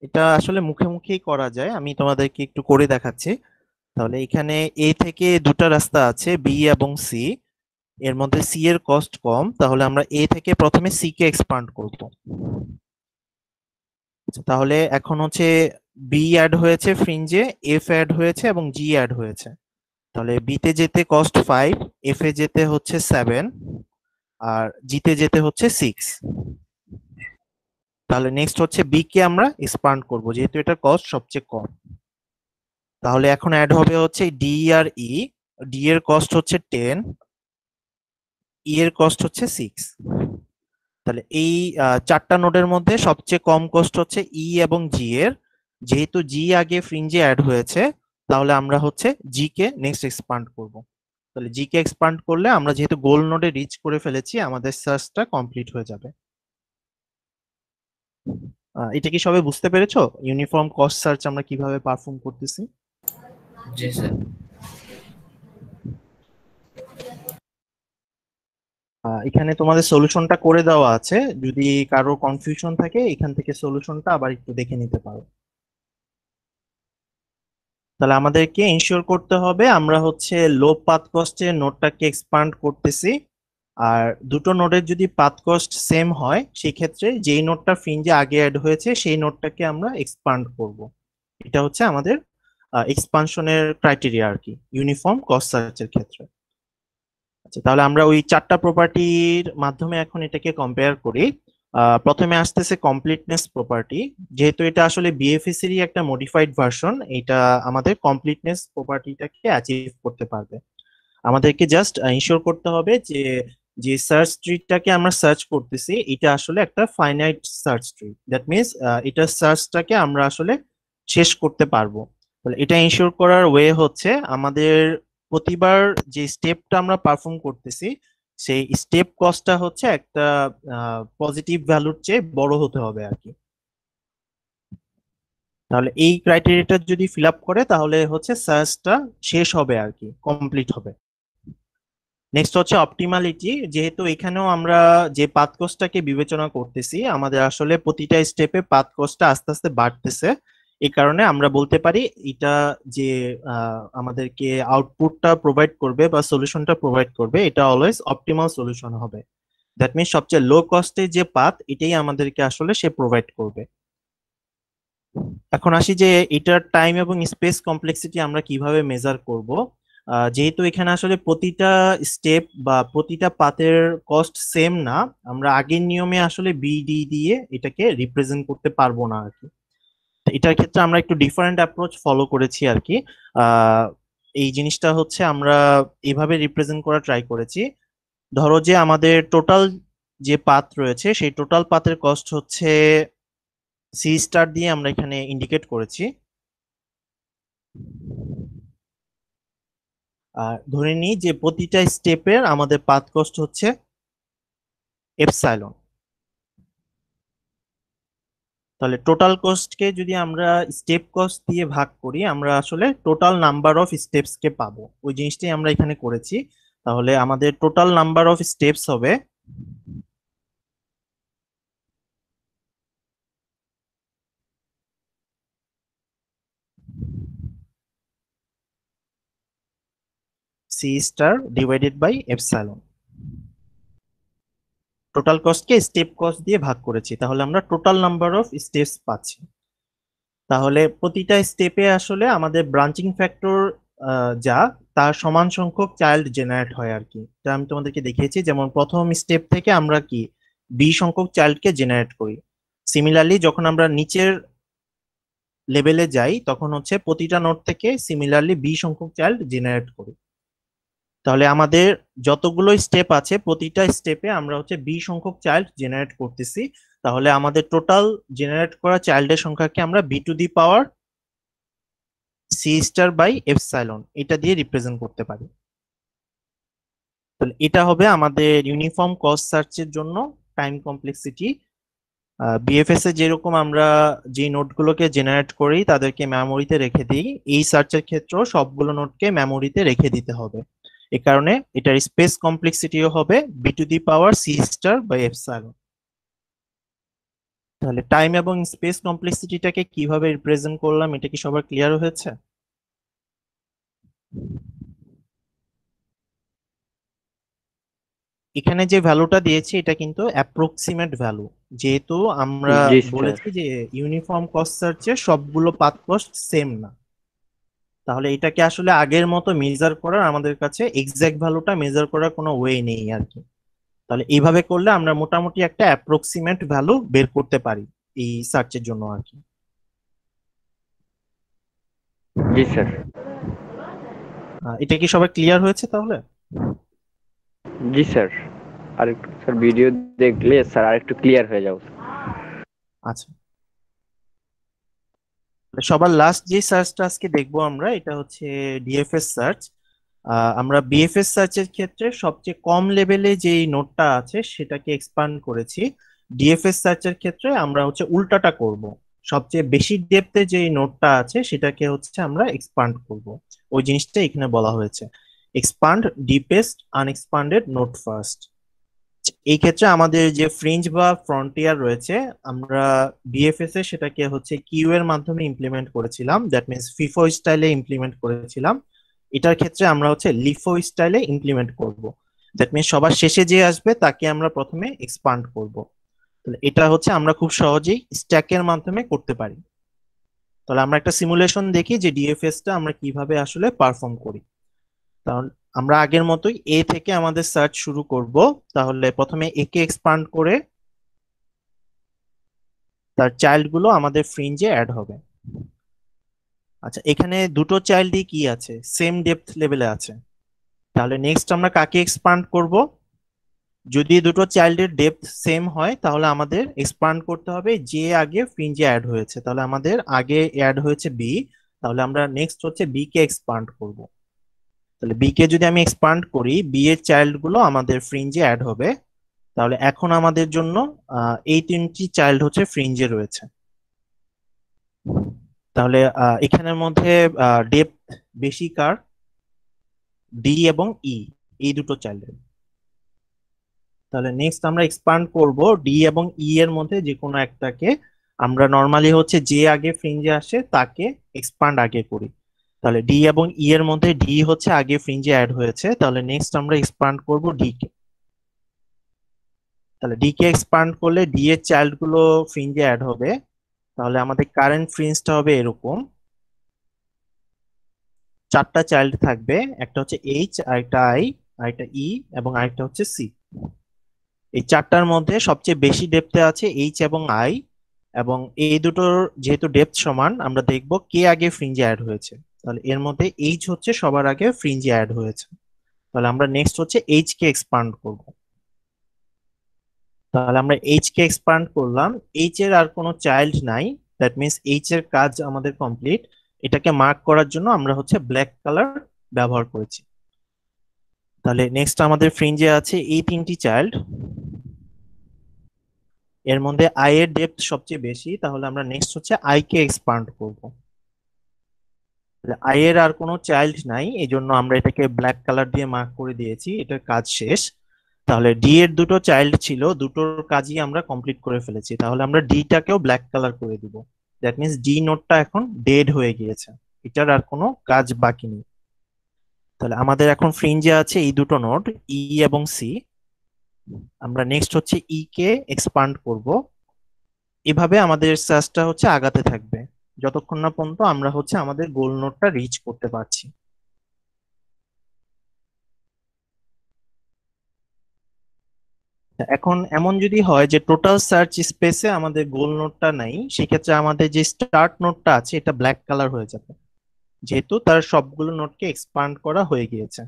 এটা আসলে মুখে মুখেই করা যায়, আমি তোমাদেরকে একটু করে দেখাচ্ছি। তাহলে এখানে এ থেকে দুটা রাস্তা আছে, বি এবং সি। এর মধ্যে সি এর কস্ট কম, তাহলে আমরা এ থেকে প্রথমে সি কে এক্সপান্ড করব। আচ্ছা, তাহলে এখন হচ্ছে বি অ্যাড হয়েছে ফ্রিঞ্জে, এফ অ্যাড হয়েছে এবং জি অ্যাড হয়েছে। তাহলে বি তে যেতে কস্ট 5, এফ এ যেতে হচ্ছে 7, আর জি তে যেতে হচ্ছে 6। তাহলে নেক্সট হচ্ছে বি কে আমরা এক্সপান্ড করব, যেহেতু এটা কস্ট সবচেয়ে কম। তাহলে এখন অ্যাড হবে হচ্ছে ডি আর ই। ডি এর কস্ট হচ্ছে 10, ই এর কস্ট হচ্ছে 6। তাহলে এই 4টা নোডের মধ্যে সবচেয়ে কম কস্ট হচ্ছে ই এবং জি এর। যেহেতু জি আগে ফ্রিঞ্জে অ্যাড হয়েছে, তাহলে আমরা হচ্ছে জি কে নেক্সট এক্সপান্ড করব। তাহলে জি কে এক্সপান্ড করলে আমরা যেহেতু গোল নোডে রিচ করে ফেলেছি, আমাদের সার্চটা কমপ্লিট হয়ে যাবে। এটা কি সবাই বুঝতে পেরেছো ইউনিফর্ম কস্ট সার্চ আমরা কিভাবে পারফর্ম করতেছি? জি স্যার। এখানে তোমাদের সলিউশনটা করে দেওয়া আছে, যদি কারো কনফিউশন থাকে এখান থেকে সলিউশনটা আবার একটু দেখে নিতে পারো। তাহলে আমাদেরকে ইনশিওর করতে হবে আমরা হচ্ছে লো পাথ কস্টে নোডটাকে এক্সপান্ড করতেছি। আর দুটো নোডের যদি পাথ কস্ট সেম হয়, সেই ক্ষেত্রে যেই নোডটা ফ্রিঞ্জে আগে অ্যাড হয়েছে সেই নোডটাকে আমরা এক্সপান্ড করব। এটা হচ্ছে আমাদের এক্সপানশনের ক্রাইটেরিয়া আর কি, ইউনিফর্ম কস্ট সার্চের ক্ষেত্রে। আচ্ছা, তাহলে আমরা ওই 4টা প্রপার্টির মাধ্যমে এখন এটাকে কম্পেয়ার করি। প্রথমে আসতেছে কমপ্লিটনেস প্রপার্টি। যেহেতু এটা আসলে বিএফএস এরই একটা মডিফাইড ভার্সন, এটা আমাদের কমপ্লিটনেস প্রপার্টিটাকে অ্যাচিভ করতে পারবে। আমাদেরকে জাস্ট ইনশিওর করতে হবে যে যে সার্চ ট্রিটাকে আমরা সার্চ করতেছি এটা আসলে একটা finite search tree, that means এটা সার্চটাকে আমরা আসলে শেষ করতে পারবো। তাহলে এটা ইনশিওর করার ওয়ে হচ্ছে আমাদের প্রতিবার যে স্টেপটা আমরা পারফর্ম করতেছি, সেই স্টেপ কস্টটা হচ্ছে একটা পজিটিভ ভ্যালুর চেয়ে বড় হতে হবে আর কি। তাহলে এই ক্রাইটেরিয়াটা যদি ফিল আপ করে তাহলে হচ্ছে সার্চটা শেষ হবে আর কি, কমপ্লিট হবে। নেক্সট হচ্ছে অপটিমালিটি। যেহেতু এখানেও আমরা যে পাথ কস্টটাকে বিবেচনা করতেছি, আমাদের আসলে প্রতিটা স্টেপে পাথ কস্টটা আস্তে আস্তে বাড়তেছে। এই কারণে আমরা বলতে পারি এটা যে আমাদেরকে আউটপুটটা প্রোভাইড করবে বা সলিউশনটা প্রোভাইড করবে, এটা অলওয়েজ অপটিমাল সলিউশন হবে। দ্যাট মিনস সবচেয়ে লো কস্টে যে পাথ, এটাই আমাদেরকে আসলে সে প্রোভাইড করবে। এখন আসি যে এটার টাইম এবং স্পেস কমপ্লেক্সিটি আমরা কিভাবে মেজার করব। যেহেতু এখানে আসলে প্রতিটা স্টেপ বা প্রতিটা পাথের কস্ট সেম না, আমরা আগের নিয়মে আসলে বিডি দিয়ে এটাকে রিপ্রেজেন্ট করতে পারবো না আর কি। তো এটার ক্ষেত্রে আমরা একটু ডিফারেন্ট অ্যাপ্রোচ ফলো করেছি আর কি। আহ, এই জিনিসটা হচ্ছে আমরা এইভাবে রিপ্রেজেন্ট করা ট্রাই করেছি। ধরো যে আমাদের টোটাল যে পাথ রয়েছে সেই টোটাল পাথের কস্ট হচ্ছে সি স্টার দিয়ে আমরা এখানে ইন্ডিকেট করেছি। আর ধরে নিই যে প্রতিটা স্টেপের আমাদের পাথ কস্ট হচ্ছে এপসাইলন। তাহলে টোটাল কস্টকে যদি আমরা স্টেপ কস্ট দিয়ে ভাগ করি, আমরা আসলে টোটাল নাম্বার অফ স্টেপস কে পাবো। ওই জিনিসটাই আমরা এখানে করেছি। তাহলে আমাদের টোটাল নাম্বার অফ স্টেপস হবে C star divided by epsilon. Total কস্টকে স্টেপ কস্ট দিয়ে ভাগ করেছি, তাহলে আমরা টোটাল নাম্বার অফ স্টেপস পাচ্ছি। তাহলে প্রতিটা স্টেপে আসলে আমাদের ব্রাঞ্চিং ফ্যাক্টর যা, তার সমান সংখ্যক চাইল্ড জেনারেট হয় আর কি। এটা আমি তোমাদেরকে দেখিয়েছি, যেমন প্রথম স্টেপ থেকে আমরা কি বি সংখ্যক চাইল্ডকে জেনারেট করি। সিমিলারলি যখন আমরা নিচের লেভেলে যাই তখন হচ্ছে প্রতিটা নোড থেকে সিমিলারলি বি সংখ্যক চাইল্ড জেনারেট করি। তাহলে আমাদের যতগুলো স্টেপ আছে প্রতিটা স্টেপে আমরা হচ্ছে বি সংখ্যক চাইল্ড জেনারেট করতেছি। তাহলে আমাদের টোটাল জেনারেট করা চাইল্ডের সংখ্যাকে আমরা B to the power C star by epsilon এটা দিয়ে রিপ্রেজেন্ট করতে পারি। তাহলে এটা হবে আমাদের ইউনিফর্ম কস্ট সার্চের জন্য টাইম কমপ্লেক্সিটি। বিএফএস এ যেরকম আমরা যে নোটগুলোকে জেনারেট করি তাদেরকে মেমোরিতে রেখে দিই, এই সার্চের ক্ষেত্রেও সবগুলো নোটকে মেমোরিতে রেখে দিতে হবে। এ কারণে এটার স্পেস কমপ্লেক্সিটিও হবে B to the power C star by epsilon. তাহলে টাইম এবং স্পেস কমপ্লেক্সিটিটাকে কিভাবে রিপ্রেজেন্ট করলাম, এটা কি সবার ক্লিয়ার হয়েছে? এখানে যে ভ্যালুটা দিয়েছি এটা কিন্তু অ্যাপ্রক্সিমেট ভ্যালু, যেহেতু আমরা জি স্যার। বলেছি যে ইউনিফর্ম কস্ট সার্চে সবগুলো পাথ কস্ট সেম না। তাহলে এটাকে আসলে আগের মতো মেজার করার আমাদের কাছে এক্সাক্ট ভ্যালুটা মেজার করার কোনো ওয়ে নেই আর কি। তাহলে এইভাবে করলে আমরা মোটামুটি একটা অ্যাপ্রক্সিমেট ভ্যালু বের করতে পারি এই সার্চের জন্য আর কি। জি স্যার। এটা কি সবাই ক্লিয়ার হয়েছে তাহলে? জি স্যার, আরেকটু স্যার ভিডিও দেখলে স্যার আরেকটু ক্লিয়ার হয়ে যাবে। আচ্ছা, সবার লাস্ট যে সার্চটা আজকে দেখবো আমরা এটা হচ্ছে ডিএফএস সার্চ। আমরা বিএফএস সার্চের ক্ষেত্রে সবচেয়ে কম লেভেলে যে নোটটা আছে সেটাকে এক্সপান্ড করেছি। ডিএফএস সার্চের ক্ষেত্রে আমরা হচ্ছে উল্টাটা করব, সবচেয়ে বেশি ডেপথে যে নোটটা আছে সেটাকে হচ্ছে আমরা এক্সপান্ড করব। ওই জিনিসটা এখানে বলা হয়েছে, এক্সপান্ড ডিপেস্ট আনএক্সপান্ডেড নোট ফার্স্ট। এই ক্ষেত্রে আমাদের যে ফ্রিঞ্জ বা ফ্রন্টিয়ার রয়েছে, আমরা বিএফএস এ সেটাকে হচ্ছে কিউ এর মাধ্যমে ইমপ্লিমেন্ট করেছিলাম, দ্যাট মিনস ফিফো স্টাইলে ইমপ্লিমেন্ট করেছিলাম। এটার ক্ষেত্রে আমরা হচ্ছে লিফো স্টাইলে ইমপ্লিমেন্ট করব, দ্যাট মিনস সবার শেষে যে আসবে তাকে আমরা প্রথমে এক্সপান্ড করব। তাহলে এটা হচ্ছে আমরা খুব সহজেই স্ট্যাকের মাধ্যমে করতে পারি। তাহলে আমরা একটা সিমুলেশন দেখি যে ডিএফএস টা আমরা কিভাবে আসলে পারফর্ম করি। তাহলে আমরা আগের মতোই এ থেকে আমাদের সার্চ শুরু করব। তাহলে প্রথমে এ কে এক্সপান্ড করে তার চাইল্ড গুলো আমাদের ফ্রিঞ্জে অ্যাড হবে। আচ্ছা, এখানে দুটো চাইল্ডই কি আছে, সেম ডেপথ লেভেলে আছে। তাহলে নেক্সট আমরা কাকে এক্সপান্ড করব? যদি দুটো চাইল্ডের ডেপথ সেম হয় তাহলে আমাদের এক্সপান্ড করতে হবে যে আগে ফ্রিঞ্জে অ্যাড হয়েছে। তাহলে আমাদের আগে অ্যাড হয়েছে বি, তাহলে আমরা নেক্সট হচ্ছে বি কে এক্সপান্ড করব। তাহলে বি কে যদি আমি এক্সপান্ড করি, বি এর চাইল্ড গুলো আমাদের ফ্রিঞ্জে অ্যাড হবে। তাহলে এখন আমাদের জন্য এই তিনটি চাইল্ড হচ্ছে ফ্রিঞ্জে রয়েছে। তাহলে এখানের মধ্যে ডেপথ বেশি কার? ডি এবং ই, এই দুটো চাইল্ডের। তাহলে নেক্সট আমরা এক্সপান্ড করব ডি এবং ই এর মধ্যে যে কোনো একটাকে। আমরা নর্মালি হচ্ছে যে আগে ফ্রিঞ্জে আসে তাকে এক্সপান্ড আগে করি। তাহলে ডি এবং ই এর মধ্যে ডি হচ্ছে আগে ফ্রিঞ্জে অ্যাড হয়েছে, তাহলে নেক্সট আমরা এক্সপান্ড করব ডি কে। তাহলে ডি কে এক্সপান্ড করলে ডি এর চাইল্ড গুলো ফ্রিঞ্জে অ্যাড হবে। তাহলে আমাদের কারেন্ট ফ্রিঞ্জটা হবে এরকম, চারটা চাইল্ড থাকবে, একটা হচ্ছে এইচ, আরেকটা আই, আরেকটা ই এবং আরেকটা হচ্ছে সি। এই চারটার মধ্যে সবচেয়ে বেশি ডেপথে আছে এইচ এবং আই, এবং এই দুটোর যেহেতু ডেপথ সমান, আমরা দেখব কে আগে ফ্রিঞ্জে অ্যাড হয়েছে। তাহলে এর মধ্যে এইচ হচ্ছে সবার আগে ফ্রিঞ্জে অ্যাড হয়েছে। তাহলে আমরা নেক্সট হচ্ছে এইচ কে এক্সপান্ড করব। তাহলে আমরা এইচ কে এক্সপান্ড করলাম, এইচ এর আর কোনো চাইল্ড নাই, দ্যাট মিনস এইচ এর কাজ আমাদের কমপ্লিট। এটাকে মার্ক করার জন্য আমরা হচ্ছে ব্ল্যাক কালার ব্যবহার করেছি। তাহলে নেক্সট আমাদের ফ্রিঞ্জে আছে এই তিনটি চাইল্ড, এর মধ্যে আই এর ডেপথ সবচেয়ে বেশি, তাহলে আমরা নেক্সট হচ্ছে আই কে এক্সপান্ড করব। আই এর আর কোনো চাইল্ড নাই, এই জন্য আমরা এটাকে ব্ল্যাক কালার দিয়ে মার্ক করে দিয়েছি, এটার কাজ শেষ। তাহলে ডি এর দুটো চাইল্ড ছিল, দুটোর কাজই আমরা কমপ্লিট করে ফেলেছি, তাহলে আমরা ডি টাকেও ব্ল্যাক কালার করে দিব। দ্যাট মিনস ডি নোডটা এখন ডেড হয়ে গিয়েছে, এটার আর কোনো কাজ বাকি নেই। তাহলে আমাদের এখন ফ্রিঞ্জে আছে এই দুটো নোড ই এবং সি। আমরা নেক্সট হচ্ছে ই কে এক্সপান্ড করব। এভাবে আমাদের সার্চটা হচ্ছে আগাতে থাকবে যতক্ষণ না পর্যন্ত আমরা হচ্ছে আমাদের গোল নোডটা রিচ করতে পারছি। এখন এমন যদি হয় যে টোটাল সার্চ স্পেসে আমাদের গোল নোডটা নাই, সেক্ষেত্রে আমাদের যে স্টার্ট নোডটা আছে এটা ব্ল্যাক কালার হয়ে যাবে, যেহেতু তার সবগুলো নোডকে এক্সপান্ড করা হয়ে গিয়েছে।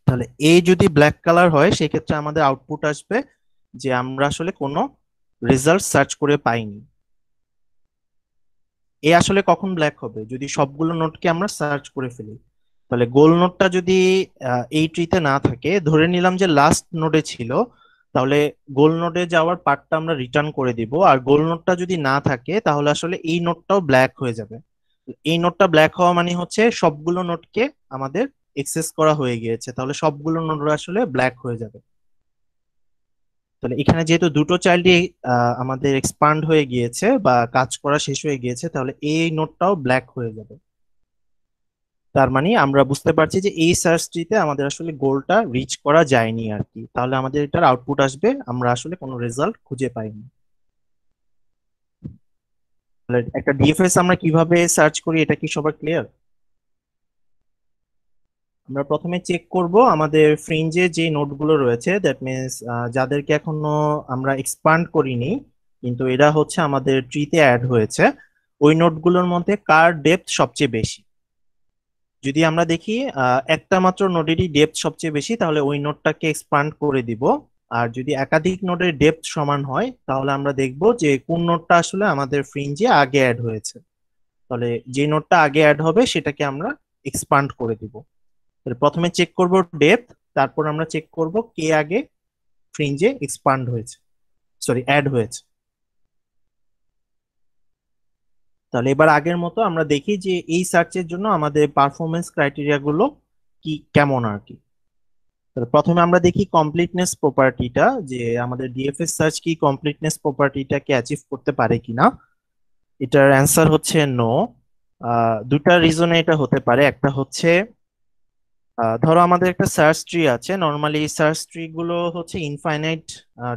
তাহলে এই যদি ব্ল্যাক কালার হয় সেক্ষেত্রে আমাদের আউটপুট আসবে যে আমরা আসলে কোনো রেজাল্ট সার্চ করে পাইনি। এ আসলে কখন ব্ল্যাক হবে? যদি সবগুলো নোডকে আমরা সার্চ করে ফেলি। তাহলে গোল নোডটা যদি এই ট্রিতে না থাকে, ধরে নিলাম যে লাস্ট নোডে ছিল, তাহলে গোল নোডে যাওয়ার পার্টটা আমরা রিটার্ন করে দিব। আর গোল নোডটা যদি না থাকে তাহলে আসলে এই নোডটাও ব্ল্যাক হয়ে যাবে। এই নোডটা ব্ল্যাক হওয়া মানে হচ্ছে সবগুলো নোডকে আমাদের এক্সেস করা হয়ে গিয়েছে, তাহলে সবগুলো নোড আসলে ব্ল্যাক হয়ে যাবে। তাহলে এখানে যেহেতু দুটো চাইল্ডই আমাদের এক্সপান্ড হয়ে গিয়েছে বা কাজ করা শেষ হয়ে গিয়েছে, তাহলে এই নোডটাও ব্ল্যাক হয়ে যাবে। তার মানে আমরা বুঝতে পারছি যে এই সার্চ ট্রিতে আমাদের আসলে গোলটা রিচ করা যায়নি আর কি। তাহলে আমাদের এটার আউটপুট আসবে আমরা আসলে কোনো রেজাল্ট খুঁজে পাইনি। তাহলে একটা ডিএফএস আমরা কিভাবে সার্চ করি, এটা কি সবার ক্লিয়ার? আমরা প্রথমে চেক করব আমাদের ফ্রিঞ্জে যে নোডগুলো রয়েছে, দ্যাট মিনস যাদেরকে এখনো আমরা এক্সপান্ড করিনি কিন্তু এরা হচ্ছে আমাদের ট্রিতে অ্যাড হয়েছে, ওই নোডগুলোর মধ্যে কার ডেপথ সবচেয়ে বেশি। যদি আমরা দেখি একটা মাত্র নোডেরই ডেপথ সবচেয়ে বেশি, তাহলে ওই নোডটাকে এক্সপান্ড করে দিব। আর যদি একাধিক নোডের ডেপথ সমান হয় তাহলে আমরা দেখব যে কোন নোডটা আসলে আমাদের ফ্রিঞ্জে আগে অ্যাড হয়েছে। তাহলে যে নোডটা আগে অ্যাড হবে সেটাকে আমরা এক্সপান্ড করে দিব। তাহলে প্রথমে চেক করব ডেপথ, তারপর আমরা চেক করব কে আগে ফ্রিঞ্জে এক্সপান্ড হয়েছে, সরি অ্যাড হয়েছে। তাহলে এবার আগের মতো আমরা দেখি যে এই সার্চের জন্য আমাদের পারফরমেন্স ক্রাইটেরিয়া গুলো কি কেমন আর কি। তাহলে প্রথমে আমরা দেখি কমপ্লিটনেস প্রপার্টিটা, যে আমাদের ডিএফএস সার্চ কি কমপ্লিটনেস প্রপার্টিটাকে অ্যাচিভ করতে পারে কিনা। এটার অ্যান্সার হচ্ছে নো। দুটা রিজনে এটা হতে পারে। একটা হচ্ছে ধরো আমাদের একটা সার্চ ট্রি আছে, নর্মালি সার্চ ট্রি গুলো হচ্ছে ইনফাইনাইট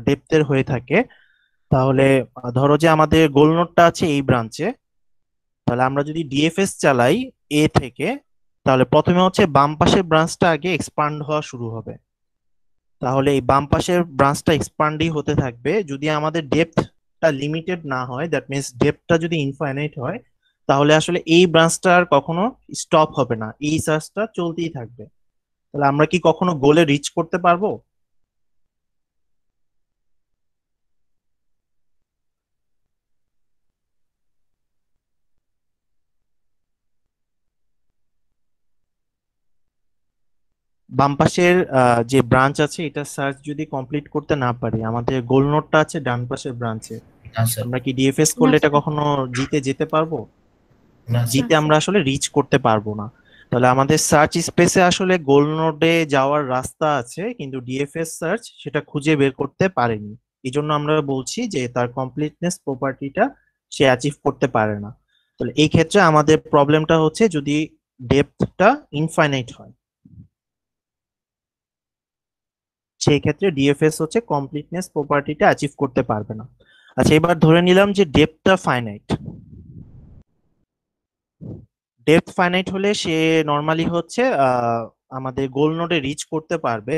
ডেপথের হয়ে থাকে। তাহলে ধরো যে আমাদের গোল নোডটা আছে এই ব্রাঞ্চে, তাহলে আমরা যদি ডিএফএস চালাই এ থেকে, তাহলে প্রথমে হচ্ছে বাম পাশের ব্রাঞ্চটা আগে এক্সপান্ড হওয়া শুরু হবে। তাহলে এই বাম পাশের ব্রাঞ্চটা এক্সপান্ডই হতে থাকবে। যদি আমাদের ডেপথটা লিমিটেড না হয়, দ্যাট মিনস ডেপথটা যদি ইনফাইনাইট হয়, তাহলে আসলে এই ব্রাঞ্চটা আর কখনো স্টপ হবে না, এই সার্চটা চলতেই থাকবে। তাহলে আমরা কি কখনো গোলে রিচ করতে পারবো? বাম পাশের যে ব্রাঞ্চ আছে এটা সার্চ যদি কমপ্লিট করতে না পারি, আমাদের গোল নোডটা আছে ডান পাশের ব্রাঞ্চে, না স্যার। আমরা কি ডিএফএস করলে এটা কখনো জিতে যেতে পারবো? না স্যার। জিতে আমরা আসলে রিচ করতে পারবো না। তাহলে আমাদের সার্চ স্পেসে আসলে গোল নোডে যাওয়ার রাস্তা আছে কিন্তু ডিএফএস সার্চ সেটা খুঁজে বের করতে পারেনি। এই জন্য আমরা বলছি যে তার কমপ্লিটনেস প্রপার্টিটা সে অ্যাচিভ করতে পারে না। তাহলে এই ক্ষেত্রে আমাদের প্রবলেমটা হচ্ছে যদি ডেপথটা ইনফাইনাইট হয়, সেই ক্ষেত্রে ডিএফএস হচ্ছে কমপ্লিটনেস প্রপার্টিটা অ্যাচিভ করতে পারবে না। আচ্ছা, এবার ধরে নিলাম যে ডেপথটা ফাইনাইট। ডেপথ ফাইনাইট হলে সে নর্মালি হচ্ছে আমাদের গোল নোডে রিচ করতে পারবে।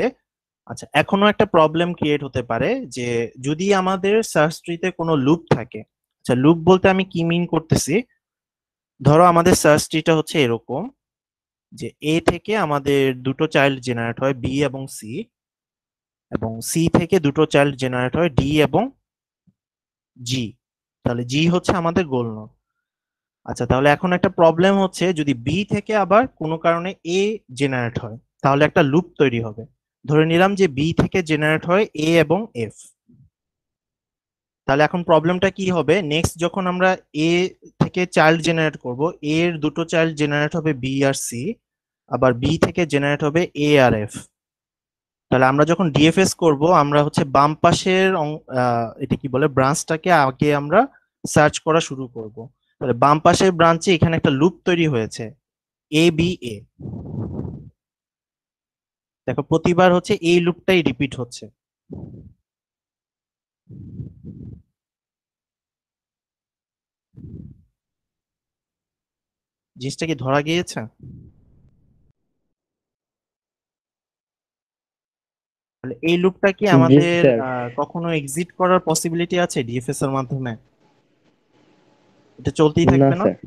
আচ্ছা, এখনো একটা প্রবলেম ক্রিয়েট হতে পারে যে যদি আমাদের সার্চ ট্রিতে কোনো লুপ থাকে। আচ্ছা, লুপ বলতে আমি কি মিন করতেছি, ধরো আমাদের সার্চ ট্রিটা হচ্ছে এরকম যে এ থেকে আমাদের দুটো চাইল্ড জেনারেট হয় বি এবং সি, এবং সি থেকে দুটো চাইল্ড জেনারেট হয় ডি এবং জি। তাহলে জি হচ্ছে আমাদের গোল নোড। আচ্ছা, তাহলে এখন একটা প্রবলেম হচ্ছে যদি বি থেকে আবার কোনো কারণে এ জেনারেট হয়, তাহলে একটা লুপ তৈরি হবে। ধরে নিলাম যে বি থেকে জেনারেট হয় এ এবং এফ। তাহলে এখন প্রবলেমটা কি হবে, নেক্সট যখন আমরা এ থেকে চাইল্ড জেনারেট করব, এ এর দুটো চাইল্ড জেনারেট হবে বি আর সি, আবার বি থেকে জেনারেট হবে এ আর এফ। তাহলে আমরা যখন ডিএফএস করব, আমরা হচ্ছে বাম পাশের এটা কি বলে ব্রাঞ্চটাকে আগে আমরা সার্চ করা শুরু করব। তাহলে বাম পাশের ব্রাঞ্চে এখানে একটা লুপ তৈরি হয়েছে এ বি এ। দেখো প্রতিবার হচ্ছে এই লুপটাই রিপিট হচ্ছে। জিনিসটা কি ধরা গিয়েছে? তাহলে এই লুপটা কি জি আমাদের স্যার। কখনো এক্সিট করার পসিবিলিটি আছে ডিএফএস এর মাধ্যমে? এটা চলতেই না থাকবে না? স্যার।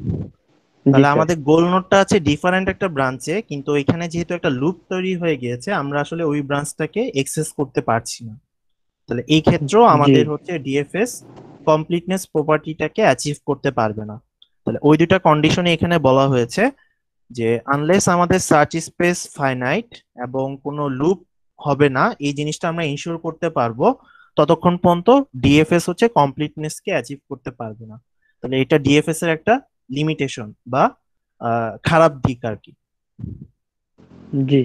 জি তাহলে স্যার। আমাদের গোল নোডটা আছে ডিফারেন্ট একটা ব্রাঞ্চে, কিন্তু এখানে যেহেতু একটা লুপ তৈরি হয়ে গিয়েছে, আমরা আসলে ওই ব্রাঞ্চটাকে এক্সেস করতে পারছি না। তাহলে এই ক্ষেত্রেও জি আমাদের হচ্ছে ডিএফএস কমপ্লিটনেস প্রপার্টিটাকে অ্যাচিভ করতে পারবে না। তাহলে ওই দুটা কন্ডিশনে এখানে বলা হয়েছে যে আনলেস আমাদের সার্চ স্পেস ফাইনাইট এবং কোনো লুপ হবে না, এই জিনিসটা আমরা ইনশিওর করতে পারবো, ততক্ষণ পর্যন্ত ডিএফএস হচ্ছে কমপ্লিটনেস কে অ্যাচিভ করতে পারবে না। তাহলে এটা ডিএফএস এর একটা লিমিটেশন বা খারাপ দিক আর কি। জি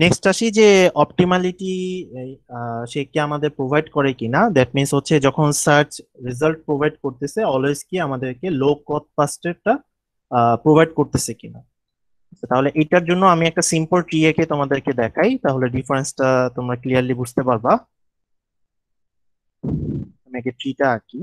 নেক্সট আসি যে অপটিমালিটি সে কি আমাদের প্রোভাইড করে কিনা। দ্যাট মিনস হচ্ছে যখন সার্চ রেজাল্ট প্রোভাইড করতেছে অলওয়েজ কি আমাদেরকে লো কস্ট ফাস্টেরটা প্রোভাইড করতেছে কিনা। তাহলে এটার জন্য আমি একটা সিম্পল ট্রি এঁকে তোমাদেরকে দেখাই, তাহলে ডিফারেন্সটা তোমরা ক্লিয়ারলি বুঝতে পারবা। আমি আগে ট্রিটা আঁকি।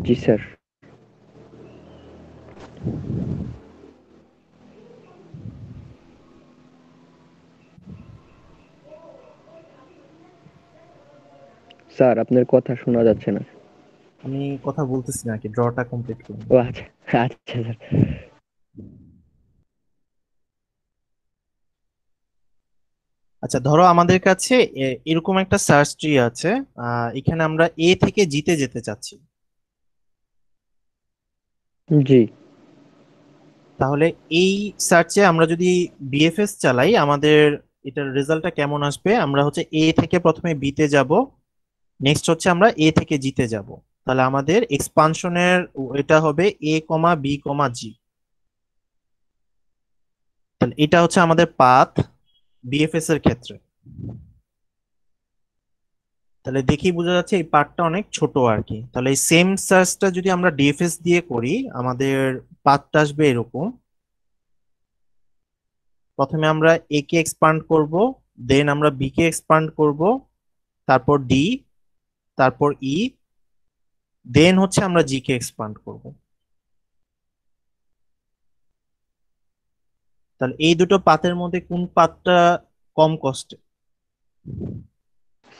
জি স্যার। স্যার আপনার কথা শোনা যাচ্ছে না। আমি কথা বলতেছি না, কি ড্রটা কমপ্লিট করুন। ও আচ্ছা। আচ্ছা স্যার। আচ্ছা, ধরো আমাদের কাছে এরকম একটা সার্চ ট্রি আছে। এখানে আমরা এ থেকে জিতে যেতে চাচ্ছি। জি তাহলে এই সার্চে আমরা যদি বিএফএস চালাই, আমাদের এটার রেজাল্টটা কেমন আসবে, আমরা হচ্ছে এ থেকে প্রথমে বি তে যাব, নেক্সট হচ্ছে আমরা এ থেকে জিতে যাব। তাহলে আমাদের এক্সপানশনের এটা হবে এ কমা বি কমা জি। তাহলে এটা হচ্ছে আমাদের পাথ বিএফএস এর ক্ষেত্রে। তাহলে দেখি বোঝা যাচ্ছে এই পাথটা অনেক ছোট আর কি। তাহলে এই সেম সার্চটা যদি আমরা ডিএফএস দিয়ে করি, আমাদের পাথটা আসবে এরকম। প্রথমে আমরা এ কে এক্সপান্ড করব, দেন আমরা বি কে এক্সপান্ড করব, তারপর ডি, তারপর ই, দেন হচ্ছে আমরা জি কে এক্সপান্ড করব। তাহলে এই দুটো পাথের মধ্যে কোন পাথটা কম কস্টে?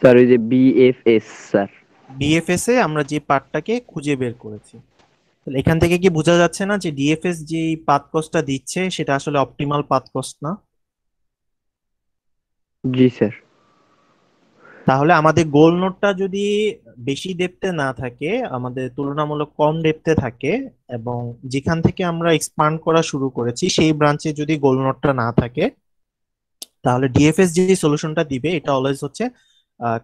স্যার, ওই যে বিএফএস স্যার। ডিএফএস এ আমরা যে পাথটাকে খুঁজে বের করেছি। তাহলে এখান থেকে কি বোঝা যাচ্ছে না যে ডিএফএস যে পাথ কস্টটা দিচ্ছে সেটা আসলে অপটিমাল পাথ কস্ট না? জি স্যার। তাহলে আমাদের গোল নোডটা যদি বেশি ডেপথে না থাকে, আমাদের তুলনামূলক কম ডেপথে থাকে, এবং যেখান থেকে আমরা এক্সপান্ড করা শুরু করেছি সেই ব্রাঞ্চে যদি গোল নোডটা না থাকে, তাহলে ডিএফএস যে সলিউশনটা দিবে এটা অলওয়েজ হচ্ছে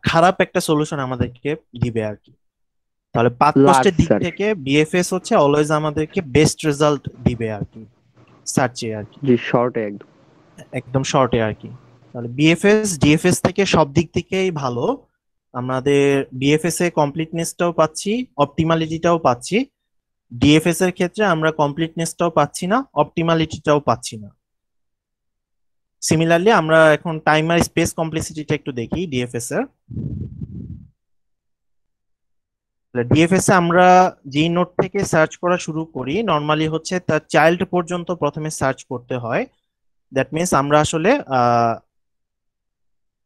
খারাপ একটা সলিউশন আমাদেরকে দিবে আর কি। তাহলে পাথ লার্জ কস্টের দিক স্যার। থেকে বিএফএস হচ্ছে অলওয়েজ আমাদেরকে বেস্ট রেজাল্ট দিবে আর কি, সার্চে আর কি, জি শর্টে একদম। একদম শর্টে আর কি। তাহলে বিএফএস ডিএফএস থেকে সব দিক থেকেই ভালো, আমাদের বিএফএস এ কমপ্লিটনেসটাও পাচ্ছি, অপটিমালিটিটাও পাচ্ছি। ডিএফএস এর ক্ষেত্রে আমরা কমপ্লিটনেসটাও পাচ্ছি না, অপটিমালিটিটাও পাচ্ছি না। সিমিলারলি আমরা এখন টাইম আর স্পেস কমপ্লেক্সিটিটা একটু দেখি ডিএফএস এর। ডিএফএস এ আমরা যে নোড থেকে সার্চ করা শুরু করি নর্মালি হচ্ছে তার চাইল্ড পর্যন্ত প্রথমে সার্চ করতে হয়। দ্যাট মিনস আমরা আসলে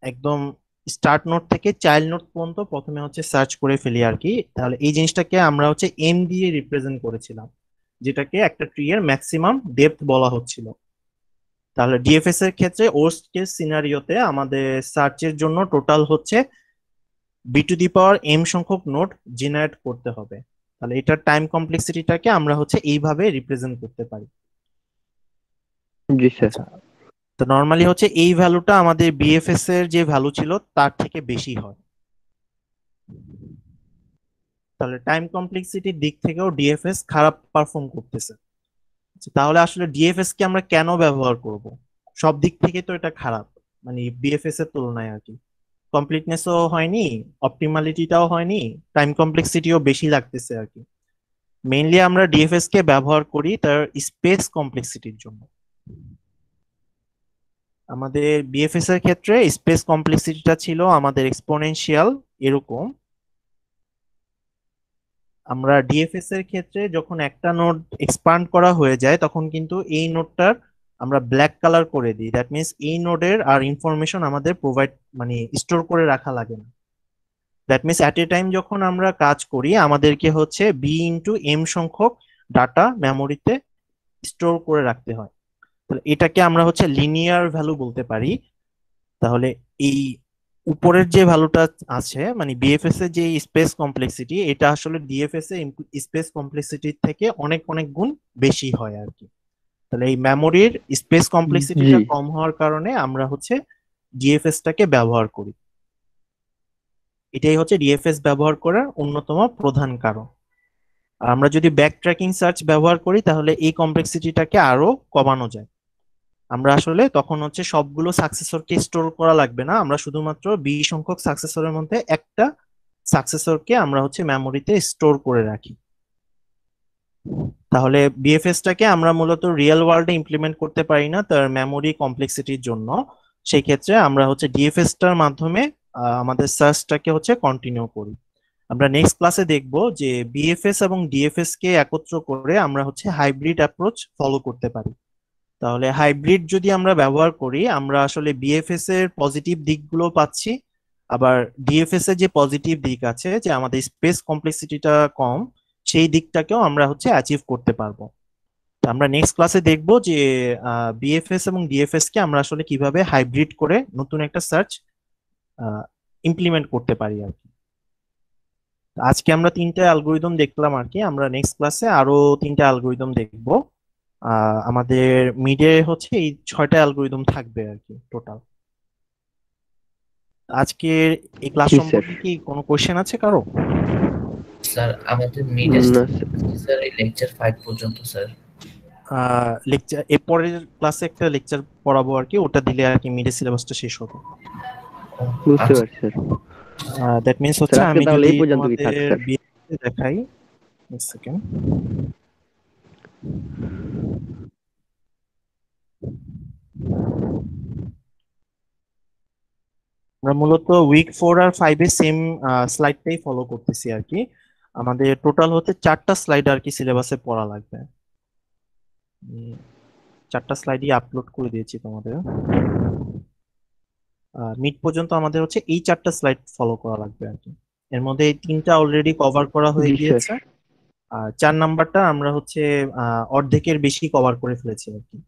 একদম স্টার্ট নোড থেকে চাইল্ড নোড পর্যন্ত প্রথমে হচ্ছে সার্চ করে ফেলি আর কি। তাহলে এই জিনিসটাকে আমরা হচ্ছে এম দিয়ে রিপ্রেজেন্ট করেছিলাম, যেটাকে একটা ট্রি এর ম্যাক্সিমাম ডেপথ বলা হচ্ছিল। তাহলে ডিএফএস এর ক্ষেত্রে ওর্স্ট কেস সিনারিওতে আমাদের সার্চের জন্য টোটাল হচ্ছে B to the power M সংখ্যক নোড জেনারেট করতে হবে। তাহলে এটার টাইম কমপ্লেক্সিটিটাকে আমরা হচ্ছে এইভাবে রিপ্রেজেন্ট করতে পারি। জি স্যার। আচ্ছা, তো নর্মালি হচ্ছে এই ভ্যালুটা আমাদের বিএফএস এর যে ভ্যালু ছিল তার থেকে বেশি হয়। তাহলে টাইম কমপ্লেক্সিটির দিক থেকেও ডিএফএস খারাপ পারফর্ম করতেছে। আচ্ছা, তাহলে আসলে ডিএফএস কে আমরা কেন ব্যবহার করব? সব দিক থেকে তো এটা খারাপ, মানে বিএফএস এর তুলনায় আর কি। কমপ্লিটনেসও হয়নি, অপটিমালিটিটাও হয়নি, টাইম কমপ্লেক্সিটিও বেশি লাগতেছে আর কি। মেইনলি আমরা ডিএফএস কে ব্যবহার করি তার স্পেস কমপ্লেক্সিটির জন্য। আমাদের বিএফএস এর ক্ষেত্রে স্পেস কমপ্লেক্সিটিটা ছিল আমাদের এক্সপোনেনশিয়াল এরকম। আমরা ডিএফএস এর ক্ষেত্রে যখন একটা নোড এক্সপান্ড করা হয়ে যায় তখন কিন্তু এই নোডটার আমরা ব্ল্যাক কালার করে দিই। দ্যাট মিনস এই নোডের আর ইনফরমেশন আমাদের প্রোভাইড মানে স্টোর করে রাখা লাগে না। That means at a time যখন আমরা কাজ করি আমাদেরকে হচ্ছে বি ইন্টু এম সংখ্যক ডাটা মেমোরিতে স্টোর করে রাখতে হয়। তাহলে এটাকে আমরা হচ্ছে লিনিয়ার ভ্যালু বলতে পারি। তাহলে এই উপরের যে ভ্যালুটা আছে মানে বিএফএস এর যে স্পেস কমপ্লেক্সিটি, এটা আসলে ডিএফএস এর স্পেস কমপ্লেক্সিটির থেকে অনেক অনেক গুণ বেশি হয় আর কি। তাহলে এই মেমোরির স্পেস জি কমপ্লেক্সিটিটা কম হওয়ার কারণে আমরা হচ্ছে ডিএফএস টাকে ব্যবহার করি। এটাই হচ্ছে ডিএফএস ব্যবহার করার অন্যতম প্রধান কারণ। আর আমরা যদি ব্যাক ট্র্যাকিং সার্চ ব্যবহার করি তাহলে এই কমপ্লেক্সিটিটাকে আরো কমানো যায়। আমরা আসলে তখন হচ্ছে সবগুলো সাকসেসরকে স্টোর করা লাগবে না, আমরা শুধুমাত্র বি সংখ্যক সাকসেসরের মধ্যে একটা সাকসেসরকে আমরা হচ্ছে মেমোরিতে স্টোর করে রাখি। তাহলে বিএফএস টাকে আমরা মূলত রিয়েল ওয়ার্ল্ডে ইমপ্লিমেন্ট করতে পারি না তার মেমোরি কমপ্লেক্সিটির জন্য। সেই ক্ষেত্রে আমরা হচ্ছে ডিএফএস টার মাধ্যমে আমাদের সার্চটাকে হচ্ছে কন্টিনিউ করি। আমরা নেক্সট ক্লাসে দেখব যে বিএফএস এবং ডিএফএস কে একত্র করে আমরা হচ্ছে হাইব্রিড অ্যাপ্রোচ ফলো করতে পারি। তাহলে হাইব্রিড যদি আমরা ব্যবহার করি আমরা আসলে বিএফএস এর পজিটিভ দিকগুলো পাচ্ছি, আবার ডিএফএস এর যে পজিটিভ দিক আছে যে আমাদের স্পেস কমপ্লেক্সিটিটা কম, সেই দিকটাকেও আমরা হচ্ছে অ্যাচিভ করতে পারবো। তো আমরা নেক্সট ক্লাসে দেখব যে বিএফএস এবং ডিএফএস কে আমরা আসলে কিভাবে হাইব্রিড করে নতুন একটা সার্চ ইমপ্লিমেন্ট করতে পারি আর কি। আজকে আমরা তিনটা অ্যালগোরিদম দেখলাম আর কি, আমরা নেক্সট ক্লাসে আরো তিনটা অ্যালগোরিদম দেখব। আমাদের মিডে হচ্ছে এই 6টা অ্যালগোরিদম থাকবে আর কি টোটাল। আজকের এই ক্লাস জি স্যার। সম্পর্কে কি কোনো কোশ্চেন আছে কারো? স্যার আমাদের মিড না স্যার। স্যার এই লেকচার 5 পর্যন্ত স্যার। লেকচার এরপরের ক্লাসে একটা লেকচার পড়াবো আর কি, ওটা দিলে আর কি মিডে সিলেবাসটা শেষ হবে। বুঝতে আচ্ছা পারছি স্যার। দ্যাট মিনস হচ্ছে স্যার আজকে আমি তাহলে যদি এই পর্যন্ত কি থাক তোমাদের স্যার? বিএফএস দেখাই, এক সেকেন্ড। আমরা মূলত উইক 4 আর 5 এ সেম স্লাইডটাই ফলো করতেছি আর কি। আমাদের টোটাল হচ্ছে 4টা স্লাইড আর কি সিলেবাসে পড়া লাগবে। উম, 4টা স্লাইডই আপলোড করে দিয়েছি তোমাদের। মিড পর্যন্ত আমাদের হচ্ছে এই 4টা স্লাইড ফলো করা লাগবে আর কি। এর মধ্যে এই 3টা অলরেডি কভার করা হয়ে জি স্যার। গিয়েছে, আর 4 নাম্বারটা আমরা হচ্ছে অর্ধেকের বেশি কভার করে ফেলেছি আর কি।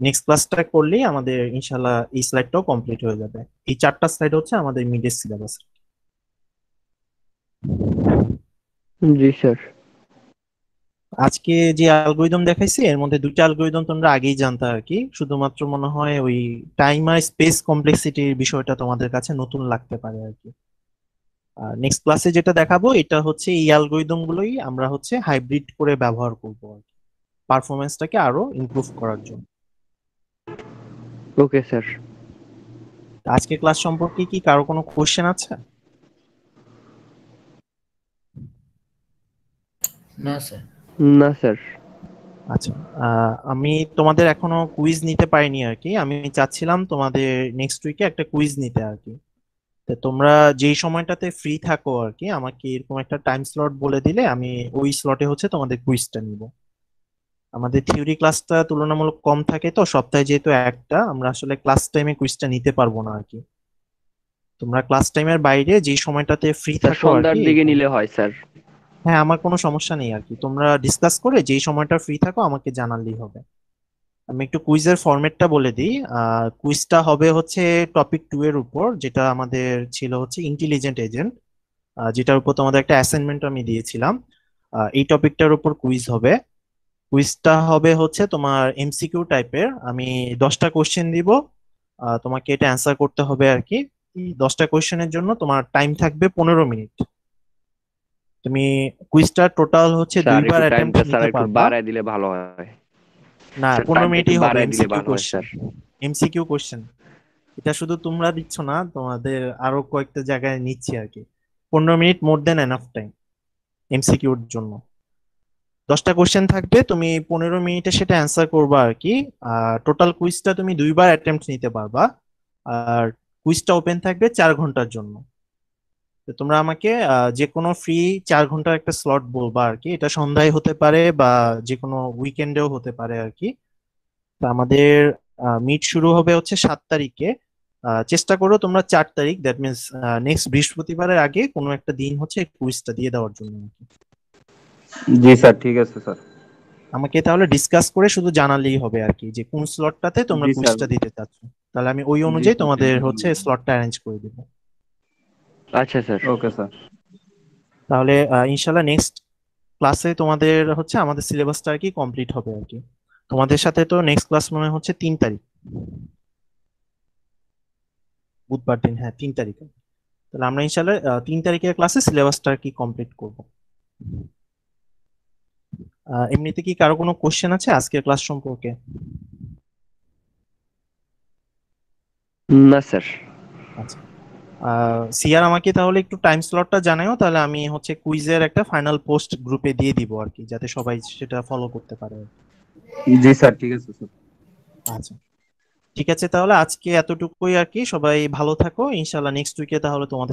নেক্সট ক্লাসটা করলেই আমাদের ইনশাল্লাহ এই স্লাইডটাও কমপ্লিট হয়ে যাবে। এই 4টা স্লাইড হচ্ছে আমাদের মিডের সিলেবাস। জি স্যার। আজকে যে অ্যালগোরিদম দেখাইছি এর মধ্যে 2টা অ্যালগোরিদম তোমরা আগেই জানতে আর কি, শুধুমাত্র মনে হয় ওই টাইম আর স্পেস কমপ্লেক্সিটির বিষয়টা তোমাদের কাছে নতুন লাগতে পারে আর কি। আর নেক্সট ক্লাসে যেটা দেখাবো এটা হচ্ছে এই অ্যালগোরিদম গুলোই আমরা হচ্ছে হাইব্রিড করে ব্যবহার করবো আর কি, পারফরমেন্সটাকে আরো ইমপ্রুভ করার জন্য। Okay sir. আজকে ক্লাস সম্পর্কে কি কারো কোনো কোশ্চেন আছে? না স্যার। না স্যার। আচ্ছা, আমি তোমাদের এখনো কুইজ নিতে পারিনি আর কি। আমি চাচ্ছিলাম তোমাদের নেক্সট উইকে একটা কুইজ নিতে আর কি। তো তোমরা যেই সময়টাতে ফ্রি থাকো আর কি, আমাকে এরকম একটা টাইম স্লট বলে দিলে আমি ওই স্লটে হচ্ছে তোমাদের কুইজটা নিব। আমাদের থিওরি ক্লাসটা তুলনামূলক কম থাকে, তো সপ্তাহে যেহেতু একটা, আমরা আসলে ক্লাস টাইমে কুইজটা নিতে পারবো না আর কি। তোমরা ক্লাস টাইমের বাইরে যেই সময়টাতে ফ্রি স্যার থাকো আর সন্ধ্যার কি। দিকে নিলে হয় স্যার। হ্যাঁ, আমার কোনো সমস্যা নেই আর কি। তোমরা ডিসকাস করে যেই সময়টা ফ্রি থাকো আমাকে জানালেই হবে। আমি একটু কুইজের ফরম্যাটটা বলে দিই। কুইজটা হবে হচ্ছে টপিক 2 এর উপর, যেটা আমাদের ছিল হচ্ছে ইন্টেলিজেন্ট এজেন্ট, যেটার উপর তোমাদের একটা অ্যাসাইনমেন্ট আমি দিয়েছিলাম। এই টপিকটার উপর কুইজ হবে। কুইজটা হবে হচ্ছে তোমার এমসিকিউ টাইপের। আমি 10টা কোশ্চেন দিব, তোমাকে এটা অ্যান্সার করতে হবে আর কি। এই 10টা কোশ্চেনের জন্য তোমার টাইম থাকবে 15 মিনিট। তুমি কুইজটা টোটাল হচ্ছে স্যার দুইবার একটু অ্যাটেম্প্ট টাইমটা স্যার নিতে একটু পারবা। বাড়ায় দিলে ভালো হয়। না, স্যার 15 টাইমটা একটু মিনিটই হবে। বাড়ায় দিলে এমসিকিউ ভালো হয় কোশ্চেন। স্যার। MCQ question. এটা শুধু তোমরা দিচ্ছ না, তোমাদের আরো কয়েকটা জায়গায় নিচ্ছি আর কি। 15 মিনিট মোর দেন এনাফ টাইম এমসিকিউর জন্য। 10টা কোশ্চেন থাকবে, তুমি 15 মিনিটে সেটা অ্যান্সার করবা আর কি। টোটাল কুইজটা তুমি দুইবার অ্যাটেম্প্ট নিতে পারবা। আর কুইজটা ওপেন থাকবে 4 ঘন্টার জন্য। তো তোমরা আমাকে যে কোনো ফ্রি 4 ঘন্টার একটা স্লট বলবা আর কি। এটা সন্ধ্যায় হতে পারে বা যে কোনো উইকেন্ডেও হতে পারে আর কি। তো আমাদের মিট শুরু হবে হচ্ছে 7 তারিখে। চেষ্টা করো তোমরা 4 তারিখ, দ্যাট মিনস নেক্সট বৃহস্পতিবারের আগে কোনো একটা দিন হচ্ছে কুইজটা দিয়ে দেওয়ার জন্য আর কি। জি স্যার, ঠিক আছে স্যার। আমাকে তাহলে ডিসকাস করে শুধু জানালেই হবে আর কি, যে কোন স্লটটাতে তোমরা জি স্যার। কুইজটা দিতে চাচ্ছ। তাহলে আমি ওই জি অনুযায়ী স্যার, তোমাদের থ্যাংক ইউ। হচ্ছে স্লটটা অ্যারেঞ্জ করে দিব। আচ্ছা স্যার। Okay sir. তাহলে ইনশাল্লাহ নেক্সট ক্লাসে তোমাদের হচ্ছে আমাদের সিলেবাসটা আর কি কমপ্লিট হবে আর কি। তোমাদের সাথে তো নেক্সট ক্লাস মনে হচ্ছে 3 তারিখ, বুধবার দিন। হ্যাঁ, 3 তারিখ। তাহলে আমরা ইনশাল্লাহ 3 তারিখের ক্লাসে সিলেবাসটা আর কি কমপ্লিট করব। এমনিতে কি কারো কোনো কোশ্চেন আছে আজকের ক্লাস সম্পর্কে? না স্যার। আচ্ছা, সিয়ার আমাকে তাহলে একটু টাইম স্লটটা জানাও, তাহলে আমি হচ্ছে কুইজের একটা ফাইনাল পোস্ট গ্রুপে দিয়ে দিব আর কি, যাতে সবাই সেটা ফলো করতে পারে আর কি। জি স্যার, ঠিক আছে স্যার। আচ্ছা, ঠিক আছে, তাহলে আজকে এতটুকুই আর কি। সবাই ভালো থাকো, ইনশাল্লাহ নেক্সট উইকে তাহলে তোমাদের